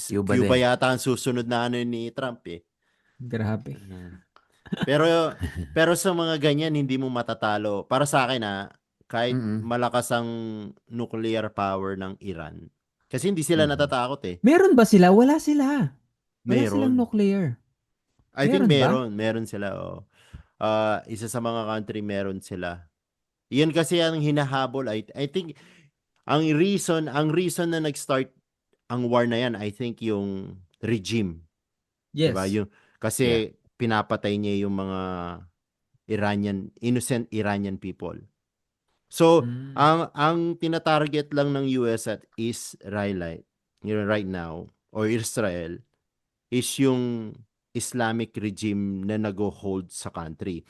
Speaker 4: Cuba
Speaker 3: Cuba
Speaker 4: din.
Speaker 3: yata ang susunod na ni Trump eh.
Speaker 2: Grabe.
Speaker 3: Mm. Pero pero sa mga ganyan hindi mo matatalo. Para sa akin kahit
Speaker 4: Mm,
Speaker 3: malakas ang nuclear power ng Iran. Kasi hindi sila
Speaker 4: mm.
Speaker 3: natatakot eh.
Speaker 2: Meron ba sila? Wala sila. Wala silang
Speaker 3: Meron.
Speaker 2: nuclear.
Speaker 3: I think
Speaker 2: Meron ba?
Speaker 3: meron sila. Oh. Isa sa mga country meron sila. Iyan kasi ang hinahabol. I think ang reason na nag-start ang war na yan, I think yung regime, 'di ba?
Speaker 2: Yes.
Speaker 3: Yung
Speaker 4: Yeah.
Speaker 3: kasi pinapatay niya yung mga innocent Iranian people. So,
Speaker 2: Mm.
Speaker 3: ang tina-target lang ng US at Israel right now or Israel is yung Islamic regime na nag-hold sa country.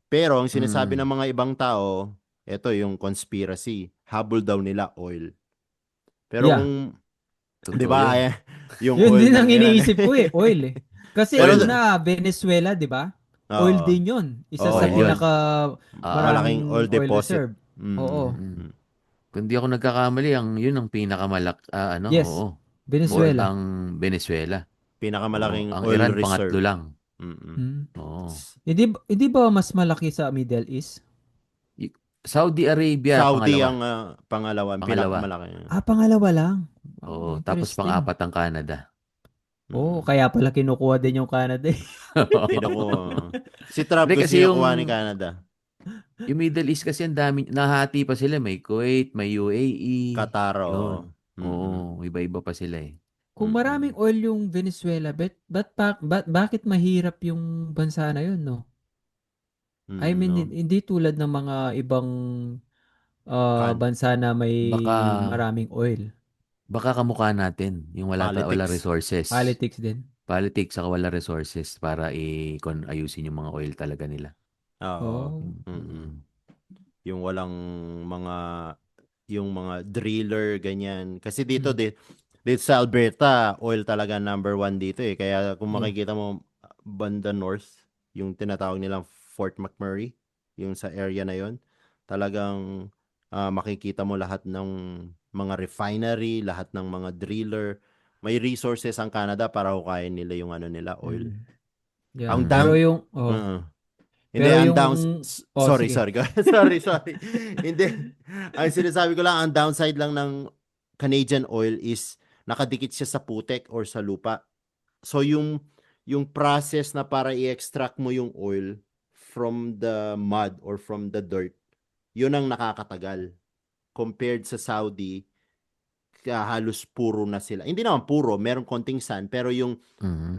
Speaker 3: Pero ang sinasabi ng
Speaker 4: Mm.
Speaker 3: mga ibang tao, ito yung conspiracy, habol daw nila oil. Pero
Speaker 2: Yeah.
Speaker 3: kung, 'di
Speaker 4: Totoo
Speaker 3: ba,
Speaker 4: yun.
Speaker 3: yung
Speaker 2: Yun
Speaker 3: oil
Speaker 2: din
Speaker 3: ng
Speaker 2: ang
Speaker 3: Iran.
Speaker 2: iniisip ko eh. Oil eh. Kasi
Speaker 3: Pero
Speaker 2: alam na, Venezuela, di ba? Oil
Speaker 3: oo.
Speaker 2: din yun. Isa
Speaker 3: Oo,
Speaker 2: sa
Speaker 4: Oil
Speaker 3: oil.
Speaker 4: yun.
Speaker 2: pinaka
Speaker 4: Ah,
Speaker 3: Malaking oil
Speaker 2: maraming oil
Speaker 3: deposit.
Speaker 2: reserve. Oo.
Speaker 3: Mm.
Speaker 4: mm. Kung di ako nagkakamali, yun ang
Speaker 2: Yes.
Speaker 4: oo. Oil
Speaker 2: Venezuela.
Speaker 4: ang Venezuela. Oo.
Speaker 3: Pinakamalaki
Speaker 4: Ang
Speaker 3: oil
Speaker 4: Iran, pangatlo
Speaker 3: reserve.
Speaker 4: lang.
Speaker 3: Mm.
Speaker 2: Mm.
Speaker 4: Oo.
Speaker 2: Hindi ba mas malaki sa Middle East?
Speaker 4: Y- Saudi Arabia,
Speaker 3: Saudi
Speaker 4: pangalawa.
Speaker 3: ang pangalawa, ang
Speaker 4: Pangalawa.
Speaker 3: pinakamalaki.
Speaker 2: Pangalawa lang. Oh,
Speaker 4: Oo. Tapos
Speaker 2: interesting.
Speaker 4: pang-apat ang Canada.
Speaker 2: Oo,
Speaker 3: Mm.
Speaker 2: kaya pala kinukuha din yung Canada eh.
Speaker 3: Kinukuha. Si Trump
Speaker 4: Hindi
Speaker 3: gusto
Speaker 4: kasi
Speaker 3: niya kuha ni Canada.
Speaker 4: yung Middle East kasi ang dami, nahati pa sila. May Kuwait, may UAE.
Speaker 3: Qatar, oo.
Speaker 4: Yun.
Speaker 3: Mm.
Speaker 4: Oo, iba-iba pa sila eh.
Speaker 2: Kung maraming
Speaker 3: Mm.
Speaker 2: oil yung Venezuela, bakit mahirap yung bansa na yun, no? I mean,
Speaker 3: No.
Speaker 2: hindi tulad ng mga ibang
Speaker 3: Kan
Speaker 2: bansa na may
Speaker 4: Baka,
Speaker 2: maraming oil.
Speaker 4: baka kamukha natin, yung wala
Speaker 3: politics.
Speaker 4: resources.
Speaker 2: Politics din.
Speaker 4: Politics saka wala resources para ayusin yung mga oil talaga nila.
Speaker 3: Oo.
Speaker 2: Oh.
Speaker 3: Mm.
Speaker 4: Mm.
Speaker 3: Yung walang mga driller ganyan. Kasi dito
Speaker 2: Mm.
Speaker 3: dito sa Alberta, oil talaga number one dito eh. Kaya kung
Speaker 2: Yeah.
Speaker 3: makikita mo banda north, yung tinatawag nilang Fort McMurray, yung sa area na yon, talagang makikita mo lahat ng mga refinery, lahat ng mga driller. May resources ang Canada para hukayin nila yung oil.
Speaker 2: Mm. Yeah.
Speaker 3: Ang
Speaker 4: Mm.
Speaker 2: Pero
Speaker 3: down
Speaker 2: yung
Speaker 3: Hindi,
Speaker 2: pero
Speaker 3: ang
Speaker 2: yung
Speaker 3: sorry,
Speaker 2: sige.
Speaker 3: sorry. Sorry. Hindi. Ang sinasabi ko lang, ang downside lang ng Canadian oil is nakadikit siya sa putek or sa lupa. So yung process na para i-extract mo yung oil from the mud or from the dirt, yun ang nakakatagal. Compared sa Saudi, halos puro na sila. Hindi naman puro, meron konting sand, pero yung
Speaker 4: Mhm.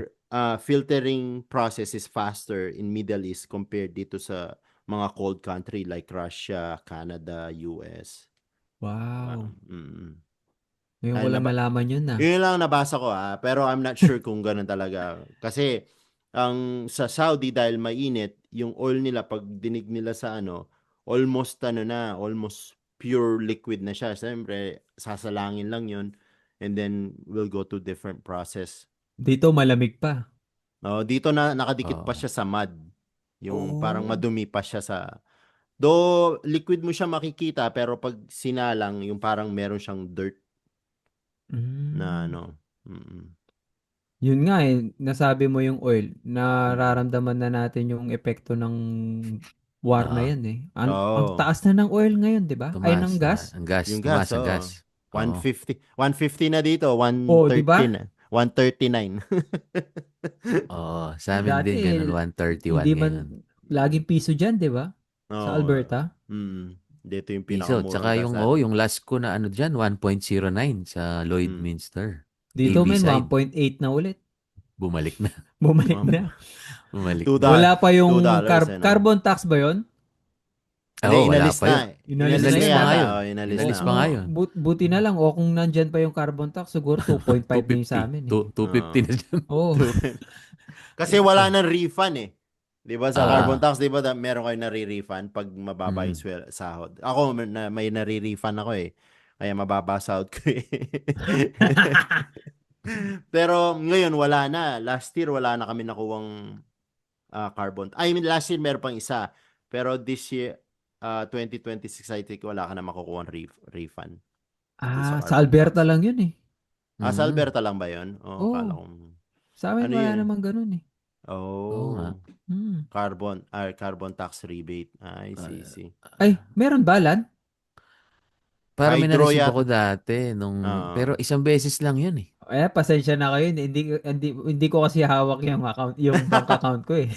Speaker 3: filtering process is faster in Middle East compared dito sa mga cold country like Russia, Canada, US.
Speaker 2: Wow. Ngayon
Speaker 3: Ay,
Speaker 2: ko lang nalaman yun na.
Speaker 3: Yun lang nabasa ko pero I'm not sure kung ganun talaga. Kasi ang sa Saudi dahil mainit, yung oil nila pag dinig nila sa almost almost pure liquid na siya. Siyempre, sasalangin lang yun and then we'll go to different process.
Speaker 2: Dito malamig pa.
Speaker 3: Dito na nakadikit pa
Speaker 4: Oo.
Speaker 3: siya sa mud. Yung parang
Speaker 2: Oh.
Speaker 3: madumi pa siya sa though liquid mo siya makikita pero pag sinalang yung parang meron siyang dirt na
Speaker 2: Mm.
Speaker 3: Mm.
Speaker 2: Yun nga nasabi mo yung oil, nararamdaman na natin yung epekto ng war na
Speaker 4: Oo.
Speaker 2: yan Ang
Speaker 3: Oo.
Speaker 2: taas na ng oil ngayon, di ba? Ay, ng
Speaker 4: Tumaas.
Speaker 2: gas.
Speaker 4: Ang gas.
Speaker 3: Yung
Speaker 4: Tumaas
Speaker 3: gas,
Speaker 4: ang gas. Oo.
Speaker 3: 150 na dito,
Speaker 2: Oh, di
Speaker 3: 130
Speaker 2: ba?
Speaker 3: na. 139.
Speaker 4: Oo. Sa amin
Speaker 2: Dati,
Speaker 4: din, ganun. 131
Speaker 2: hindi
Speaker 4: ngayon.
Speaker 2: man laging piso dyan, di ba? Sa
Speaker 3: Oo.
Speaker 2: Alberta.
Speaker 3: Dito yung
Speaker 4: Piso.
Speaker 3: pinakamurang
Speaker 4: Tsaka
Speaker 3: gas
Speaker 4: yung,
Speaker 3: natin.
Speaker 4: yung last ko na dyan, 1.09 sa Lloydminster.
Speaker 2: Dito,
Speaker 4: AB
Speaker 2: men,
Speaker 4: side.
Speaker 2: 1.8 na ulit.
Speaker 4: Bumalik na.
Speaker 2: Bumalik na.
Speaker 4: Bumalik
Speaker 3: Two
Speaker 4: na.
Speaker 3: dollars.
Speaker 2: Wala pa yung
Speaker 3: $2,
Speaker 2: carbon tax ba yon?
Speaker 3: Hindi,
Speaker 4: Oo, wala
Speaker 3: inalis
Speaker 4: pa
Speaker 3: na.
Speaker 4: yun.
Speaker 2: Inalis na
Speaker 3: Inalis
Speaker 2: yun,
Speaker 3: na
Speaker 2: ha?
Speaker 3: yata.
Speaker 4: ngayon.
Speaker 3: Inalis
Speaker 4: Inalis
Speaker 3: na.
Speaker 4: pa ngayon.
Speaker 2: Buti na lang, kung nandyan pa yung carbon tax, siguro 2.5 na yung sa
Speaker 4: 250.
Speaker 2: amin,
Speaker 4: 250 na dyan.
Speaker 2: Oo.
Speaker 3: Kasi wala nang refund eh. 'Di ba sa carbon
Speaker 4: Ah.
Speaker 3: tax, 'di ba meron kayo nare-refund pag mababa yung sahod. Ako may nare-refund ako eh. Kaya mababa sahod ko eh. Pero ngayon wala na. Last year wala na kami nakuwang carbon. I mean last year meron pang isa. Pero this year 2026 I think wala ka na makukuha refund. Dun sa
Speaker 2: Sa
Speaker 3: carbon
Speaker 2: Alberta
Speaker 3: tax.
Speaker 2: lang yun eh.
Speaker 3: Sa
Speaker 4: Mm.
Speaker 3: Alberta lang ba 'yon? Akala
Speaker 2: Oo.
Speaker 3: ko.
Speaker 2: Sa amin
Speaker 3: Ano
Speaker 2: wala
Speaker 3: yun?
Speaker 2: namang ganun eh.
Speaker 4: Oo nga.
Speaker 3: Carbon tax rebate. I see.
Speaker 2: Ay, meron ba, Lan?
Speaker 4: Parang may
Speaker 3: Hydro
Speaker 4: na-receive ako
Speaker 3: yata.
Speaker 4: dati pero isang beses lang yun eh.
Speaker 2: Pasensya na kayo. Hindi ko kasi hawak yung account, yung bank account ko eh.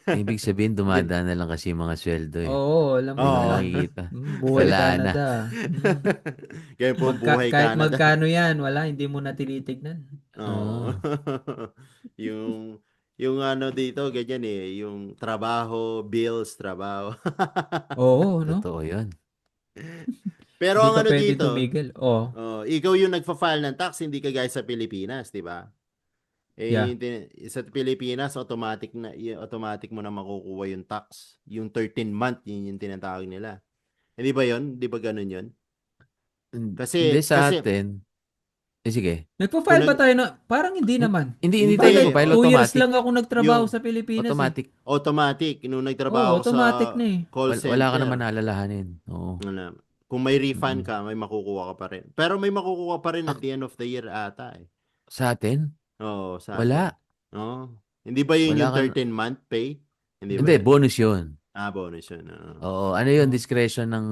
Speaker 4: Ibig sabihin dumadaan na lang kasi yung mga sweldo eh.
Speaker 2: Oo, alam mo
Speaker 4: Hindi mo
Speaker 2: yun.
Speaker 4: nakikita.
Speaker 2: Buhay
Speaker 4: Wala na.
Speaker 2: Canada.
Speaker 3: Kaya po buhay
Speaker 2: Kahit
Speaker 3: Canada.
Speaker 2: magkano yan, wala, hindi mo na tinitignan.
Speaker 3: Oo. yung dito, ganyan eh. Yung trabaho, bills, trabaho.
Speaker 2: Oo, no?
Speaker 4: Totoo yun.
Speaker 3: Pero
Speaker 2: Hindi
Speaker 3: ang
Speaker 2: ka pwede
Speaker 3: dito,
Speaker 2: tumigil. Oo.
Speaker 3: ikaw yung nagfa-file ng tax, hindi ka guys sa Pilipinas, di ba?
Speaker 2: Yeah.
Speaker 3: Sa Pilipinas, automatic mo na makukuha yung tax. Yung 13-month, yun yung tinatawag nila. Hindi ba yun? Di ba ganun yun?
Speaker 4: Hindi sa atin. Sige.
Speaker 2: Nagpa-file ba tayo na? Parang hindi naman.
Speaker 4: Hindi
Speaker 3: tayo
Speaker 4: nagpa-file.
Speaker 2: 2 years
Speaker 4: Automatic.
Speaker 2: lang ako nagtrabaho
Speaker 3: Yung
Speaker 2: sa Pilipinas
Speaker 4: Automatic.
Speaker 3: Automatic. Nung
Speaker 2: Oo,
Speaker 3: nagtrabaho ako sa
Speaker 2: automatic na eh.
Speaker 3: call
Speaker 4: Wala ka
Speaker 3: center.
Speaker 4: naman alalahanin. Oo.
Speaker 3: Kung may refund ka, may makukuha ka pa rin. Pero may makukuha pa rin at the end of the year ata eh.
Speaker 4: Sa atin?
Speaker 3: Oo, sa
Speaker 4: Wala.
Speaker 3: atin. Oo. Hindi ba yun
Speaker 4: Wala
Speaker 3: yung
Speaker 4: ka
Speaker 3: 13-month pay? Hindi ba
Speaker 4: Hindi,
Speaker 3: yun?
Speaker 4: bonus yun.
Speaker 3: Bonus yun.
Speaker 4: Oo, ano yun, discretion ng,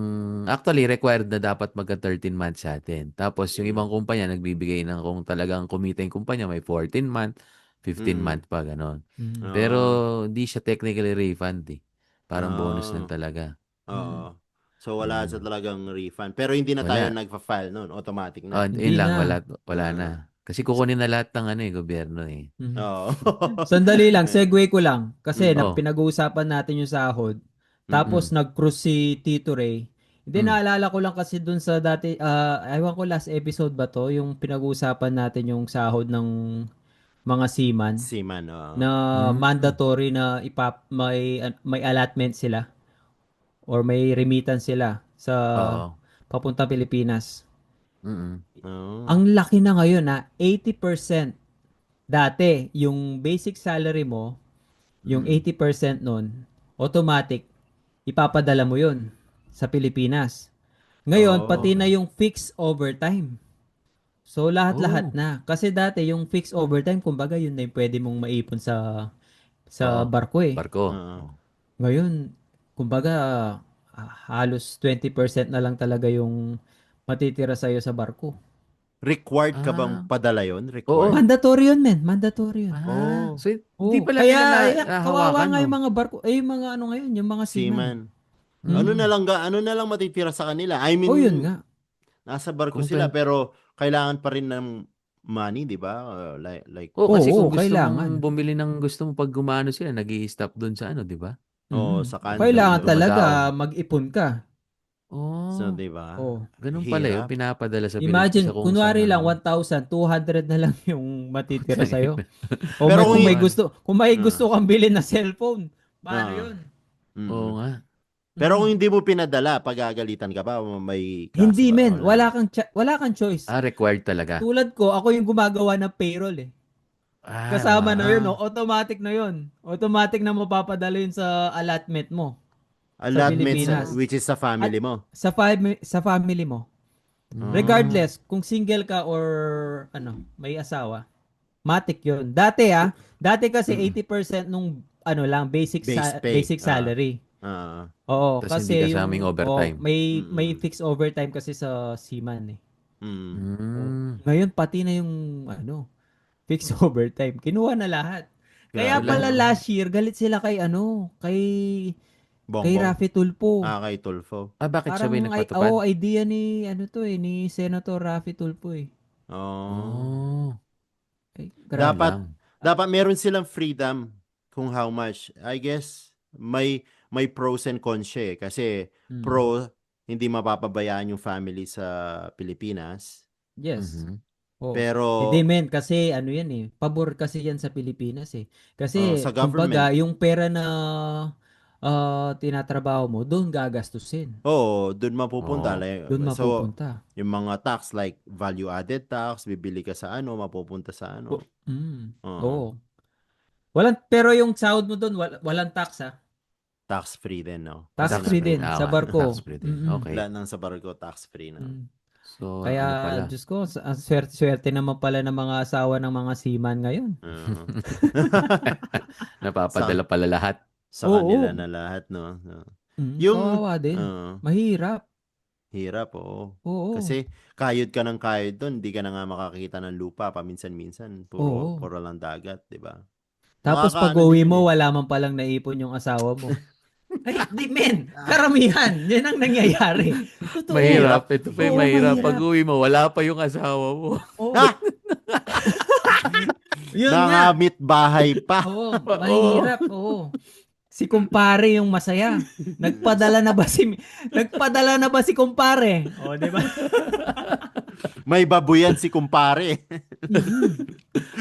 Speaker 4: actually, required na dapat magka 13 months sa atin. Tapos, yung ibang kumpanya, nagbibigay ng kung talagang kumita yung kumpanya, may 14 month, 15 month pa, gano'n. Pero, hindi siya technically refund eh. Parang bonus lang talaga.
Speaker 3: Oo. So, wala sa talagang refund. Pero hindi na tayo
Speaker 4: Wala.
Speaker 3: nagfa-file noon. Automatic na.
Speaker 2: Hindi
Speaker 4: Yun lang,
Speaker 2: na.
Speaker 4: wala na. Kasi kukunin na lahat ng gobyerno eh.
Speaker 3: Oo.
Speaker 2: Sandali lang, segue ko lang. Kasi
Speaker 4: Oh.
Speaker 2: pinag-uusapan natin yung sahod. Tapos nag-cruise si Tito Ray. Hindi, naalala ko lang kasi dun sa dati, ewan ko last episode ba to, yung pinag-uusapan natin yung sahod ng mga seaman
Speaker 3: Seaman,
Speaker 2: na mandatory na may allotment sila or may remittance sila sa
Speaker 4: Oo.
Speaker 2: papuntang Pilipinas.
Speaker 3: Oo.
Speaker 2: Ang laki na ngayon 80%. Dati, yung basic salary mo, yung 80% nun, automatic, ipapadala mo yun sa Pilipinas. Ngayon, pati na yung fixed overtime. So, lahat-lahat na. Kasi dati, yung fixed overtime, kumbaga, yun na yung pwede mong maipon sa barko eh.
Speaker 4: Barko.
Speaker 2: Ngayon, kumbaga, halos 20% na lang talaga yung matitira sa'yo sa barko.
Speaker 3: Required ka bang
Speaker 4: Ah.
Speaker 3: padala yon?
Speaker 4: Oo.
Speaker 3: Required?
Speaker 2: Mandatory yun, men. Mandatory yun.
Speaker 3: Oh.
Speaker 4: So hindi
Speaker 2: Oo.
Speaker 4: pala
Speaker 2: Kaya,
Speaker 4: nila
Speaker 2: kawawa
Speaker 4: nahahawakan,
Speaker 2: nga
Speaker 4: no?
Speaker 2: yung mga barko, yung mga ano ngayon, yung mga seaman.
Speaker 3: Seaman.
Speaker 2: Mm.
Speaker 3: Ano na lang matitira sa kanila? I mean,
Speaker 2: Oh, yun nga.
Speaker 3: nasa barko
Speaker 4: Kung
Speaker 3: sila pero kailangan pa rin ng money, 'di ba? Like
Speaker 4: kasi
Speaker 2: Oo,
Speaker 4: kung gusto
Speaker 2: kailangan.
Speaker 4: mong bumili ng gusto mo pag gumano sila, nag-i-stop doon sa ano, di ba?
Speaker 2: Mm.
Speaker 3: sa kanto
Speaker 2: Kailangan
Speaker 3: doon.
Speaker 2: talaga
Speaker 4: Dumadaong.
Speaker 2: mag-ipon ka.
Speaker 3: So,
Speaker 4: Oh,
Speaker 3: 'di ba?
Speaker 2: Oh.
Speaker 4: ganun pala yun.
Speaker 3: Hirap.
Speaker 4: Pinapadala sa
Speaker 2: Imagine,
Speaker 4: kung saan
Speaker 2: kunwari lang
Speaker 4: ano.
Speaker 2: 1,200 na lang yung matitira
Speaker 4: Putang
Speaker 2: sa'yo.
Speaker 4: ina.
Speaker 2: O
Speaker 3: Pero
Speaker 2: may
Speaker 3: kung
Speaker 2: kung may
Speaker 3: ah,
Speaker 2: gusto kang bilhin na cellphone, paano
Speaker 3: ah,
Speaker 2: 'yun?
Speaker 4: Oo
Speaker 3: mm.
Speaker 4: nga.
Speaker 3: Pero kung
Speaker 2: Mm.
Speaker 3: hindi mo pinadala, pagagalitan ka ba? O may kaso
Speaker 2: Hindi,
Speaker 3: ba?
Speaker 2: men,
Speaker 3: Wala.
Speaker 2: wala kang choice.
Speaker 4: Required talaga.
Speaker 2: Tulad ko, ako yung gumagawa ng payroll eh. Kasama na 'yun,
Speaker 3: Ah,
Speaker 2: automatic na 'yun. Automatic na mapapadala 'yun sa allotment mo sa
Speaker 3: allotment
Speaker 2: Pilipinas.
Speaker 3: which is sa
Speaker 2: At
Speaker 3: family mo.
Speaker 2: sa family mo.
Speaker 3: Ah,
Speaker 4: Mm.
Speaker 2: Regardless kung single ka or may asawa. Matic 'yun. Dati kasi
Speaker 3: mm.
Speaker 2: 80% nung lang
Speaker 3: Base pay.
Speaker 2: basic salary.
Speaker 3: Ah,
Speaker 2: Oo,
Speaker 4: Tapos hindi
Speaker 2: kasi
Speaker 4: kasama yung overtime.
Speaker 2: may
Speaker 3: mm,
Speaker 2: fixed overtime kasi sa seaman eh.
Speaker 3: mm.
Speaker 2: Oo.
Speaker 4: Mm.
Speaker 2: Ngayon pati na yung fixed overtime. Kinuha na lahat. Kaya
Speaker 3: Grabe,
Speaker 4: Wala.
Speaker 2: pala
Speaker 3: no?
Speaker 2: last year galit sila kay
Speaker 3: Bongbong.
Speaker 2: Raffy Tulfo.
Speaker 3: Kay Tulfo.
Speaker 4: Bakit siya ba yung
Speaker 2: Parang
Speaker 4: nagpatupad?
Speaker 2: idea ni Senator Raffy Tulfo eh.
Speaker 3: Oh.
Speaker 4: Oh,
Speaker 2: Ay,
Speaker 4: yun
Speaker 2: grabe.
Speaker 3: Dapat
Speaker 4: lang.
Speaker 3: dapat meron silang freedom kung how much. I guess may pros and cons siya eh. Kasi
Speaker 2: Mm.
Speaker 3: pro, hindi mapapabayaan yung family sa Pilipinas.
Speaker 2: Yes.
Speaker 4: Mhm.
Speaker 2: Oh.
Speaker 3: Pero
Speaker 2: Hindi men, kasi yan eh. Pabor kasi yan sa Pilipinas eh. Kasi
Speaker 3: sa government,
Speaker 2: kumbaga yung pera na tinatrabaho mo, doon gagastusin.
Speaker 3: doon mapupunta.
Speaker 4: Oo.
Speaker 2: Doon
Speaker 3: So,
Speaker 2: mapupunta.
Speaker 3: yung mga tax like value added tax, bibili ka sa ano, mapupunta sa ano. Oo.
Speaker 2: Oo. Pero yung sahod mo doon, walang tax ha.
Speaker 3: Tax free din, no?
Speaker 2: Tax
Speaker 3: Kasi
Speaker 4: Tax
Speaker 2: free
Speaker 4: free.
Speaker 2: din sa
Speaker 4: Tax
Speaker 2: barko.
Speaker 4: free din.
Speaker 2: Mm-mm.
Speaker 4: Okay.
Speaker 3: lahat ng sa barko tax free na.
Speaker 2: Mm.
Speaker 4: So,
Speaker 2: Kaya,
Speaker 4: ano pala?
Speaker 2: Diyos ko, ang swerte naman pala ng mga asawa ng mga seaman ngayon.
Speaker 3: Oo. sa
Speaker 4: Napapadala pala lahat.
Speaker 3: sa kanila
Speaker 2: Oo.
Speaker 3: na lahat, no? Yung
Speaker 2: Kawawa din. Mahirap.
Speaker 3: hirap, oo.
Speaker 2: Oo.
Speaker 3: Kasi kayod ka ng kayod doon, hindi ka na nga makakita ng lupa paminsan-minsan. Puro
Speaker 2: Oo.
Speaker 3: puro lang dagat, 'di ba?
Speaker 2: Tapos pag
Speaker 3: Nakakaano
Speaker 2: uwi
Speaker 3: din yun
Speaker 2: mo,
Speaker 3: eh.
Speaker 2: wala man palang naipon yung asawa mo. Ay, di men! Karamihan! Yan ang nangyayari. Totoo.
Speaker 3: Hirap.
Speaker 4: Mahirap. Ito pa yung
Speaker 2: Oo,
Speaker 4: mahirap. Pag
Speaker 2: mahirap.
Speaker 4: uwi mo, wala pa yung asawa mo.
Speaker 2: Oo.
Speaker 3: Ah!
Speaker 2: Yun nga.
Speaker 3: Nangamit bahay pa.
Speaker 2: Oo,
Speaker 4: Oo.
Speaker 2: mahirap. Oo. Si kumpare yung masaya. Nagpadala na ba si kumpare? O, di ba?
Speaker 3: May babuyan si kumpare.
Speaker 2: Mhm.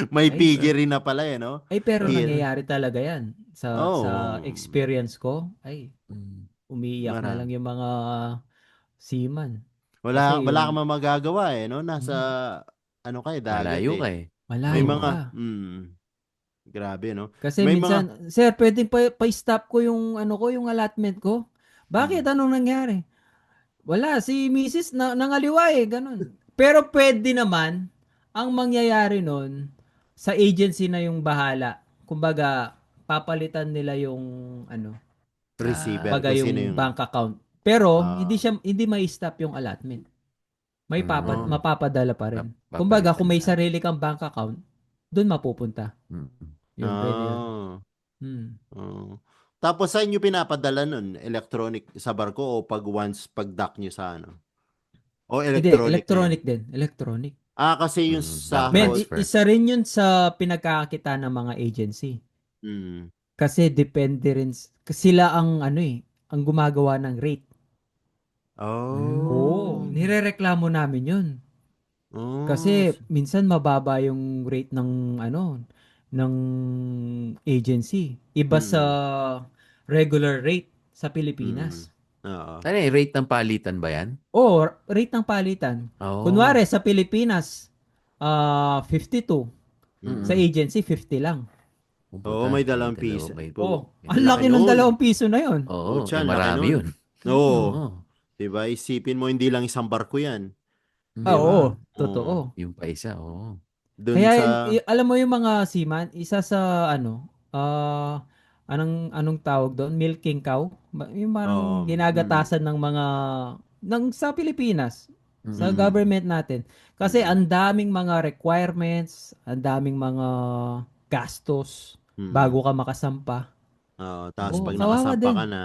Speaker 3: May
Speaker 2: Ay,
Speaker 3: pigi rin na pala eh, no?
Speaker 2: ay, pero
Speaker 3: Hir.
Speaker 2: nangyayari talaga yan. Sa
Speaker 3: Oh,
Speaker 2: experience ko, ay,
Speaker 4: Mm.
Speaker 2: umiiyak na lang
Speaker 3: marami.
Speaker 2: yung mga seaman.
Speaker 3: Wala
Speaker 2: Kasi
Speaker 3: wala kang
Speaker 2: yung,
Speaker 3: magagawa eh, no? Nasa
Speaker 2: mm,
Speaker 3: ano kay dagat
Speaker 4: Malayo ka
Speaker 3: eh.
Speaker 4: eh.
Speaker 3: May
Speaker 2: malayo
Speaker 4: Oo.
Speaker 3: mga
Speaker 2: ka.
Speaker 3: grabe, no?
Speaker 2: Kasi
Speaker 3: May mga
Speaker 2: minsan, sir, pwedeng pa-stop ko yung yung allotment ko. Bakit?
Speaker 3: mm,
Speaker 2: Anong nangyari? Wala, si Mrs. nangaliwa eh, ganun. Pero pwede naman, ang mangyayari nun, sa agency na yung bahala. Kumbaga, papalitan nila yung,
Speaker 3: receiver
Speaker 2: baga
Speaker 3: kung
Speaker 2: yung
Speaker 3: sino yung
Speaker 2: bank account. Pero,
Speaker 3: ah
Speaker 2: hindi mai-stop yung allotment.
Speaker 4: Mm.
Speaker 2: Mapapadala pa rin. Kumbaga,
Speaker 4: Papalitan
Speaker 2: kung may
Speaker 4: niya.
Speaker 2: sarili kang bank account, doon mapupunta.
Speaker 4: Mm.
Speaker 2: Yun, pwede yun.
Speaker 3: ah
Speaker 2: Hmm.
Speaker 3: oh. Tapos sa inyo pinapadala nun, electronic sa barko o pag dock nyo sa ano? O
Speaker 2: Hindi,
Speaker 3: electronic na yan?
Speaker 2: electronic din. Electronic.
Speaker 3: Kasi yung
Speaker 4: Bank
Speaker 2: Men,
Speaker 3: sahod,
Speaker 4: transfer.
Speaker 2: isa rin yun sa pinagkakita ng mga agency.
Speaker 3: mm,
Speaker 2: Kasi depende rin, sila ang gumagawa ng rate. Oo,
Speaker 3: oh,
Speaker 4: Mm.
Speaker 2: nirereklamo namin yun.
Speaker 3: oh,
Speaker 2: Kasi minsan mababa yung rate ng agency. Iba sa
Speaker 3: mm,
Speaker 2: regular rate sa
Speaker 3: mm,
Speaker 2: Pilipinas.
Speaker 3: oo,
Speaker 4: Ano eh, rate ng palitan ba yan?
Speaker 2: O, rate ng palitan.
Speaker 4: Oo.
Speaker 2: Kunwari, sa Pilipinas, 52. Sa
Speaker 3: mm.
Speaker 2: agency, 50 lang.
Speaker 3: Oo,
Speaker 4: Puta,
Speaker 3: may
Speaker 4: may
Speaker 3: dalawang
Speaker 4: dalawa,
Speaker 3: piso.
Speaker 4: may,
Speaker 2: Oh,
Speaker 4: may
Speaker 2: ang
Speaker 3: Laki
Speaker 2: laki
Speaker 4: dalawang
Speaker 2: ng
Speaker 3: nun.
Speaker 2: 2 piso na yon.
Speaker 4: Oo,
Speaker 3: Pucha, laki
Speaker 4: marami
Speaker 3: nun.
Speaker 4: yun.
Speaker 3: Oo.
Speaker 4: Oo.
Speaker 3: Diba? Isipin mo, hindi lang isang barko yan.
Speaker 2: Ah,
Speaker 3: Diba?
Speaker 2: oo,
Speaker 3: Oo.
Speaker 2: totoo.
Speaker 4: Yung pa isa, oo.
Speaker 3: Dun
Speaker 2: Kaya
Speaker 3: sa,
Speaker 2: alam mo yung mga seaman, isa sa anong tawag doon? Milking cow? Yung parang
Speaker 3: oo, mm,
Speaker 2: ginagatasan ng mga sa Pilipinas. sa
Speaker 3: Mm.
Speaker 2: government natin. Kasi ang daming mga requirements, ang daming mga gastos
Speaker 3: Mm.
Speaker 2: bago ka makasampa.
Speaker 3: Tapos
Speaker 2: Oh,
Speaker 3: pag
Speaker 4: Mm.
Speaker 2: kawawa
Speaker 3: nakasampa ka
Speaker 2: din.
Speaker 3: na,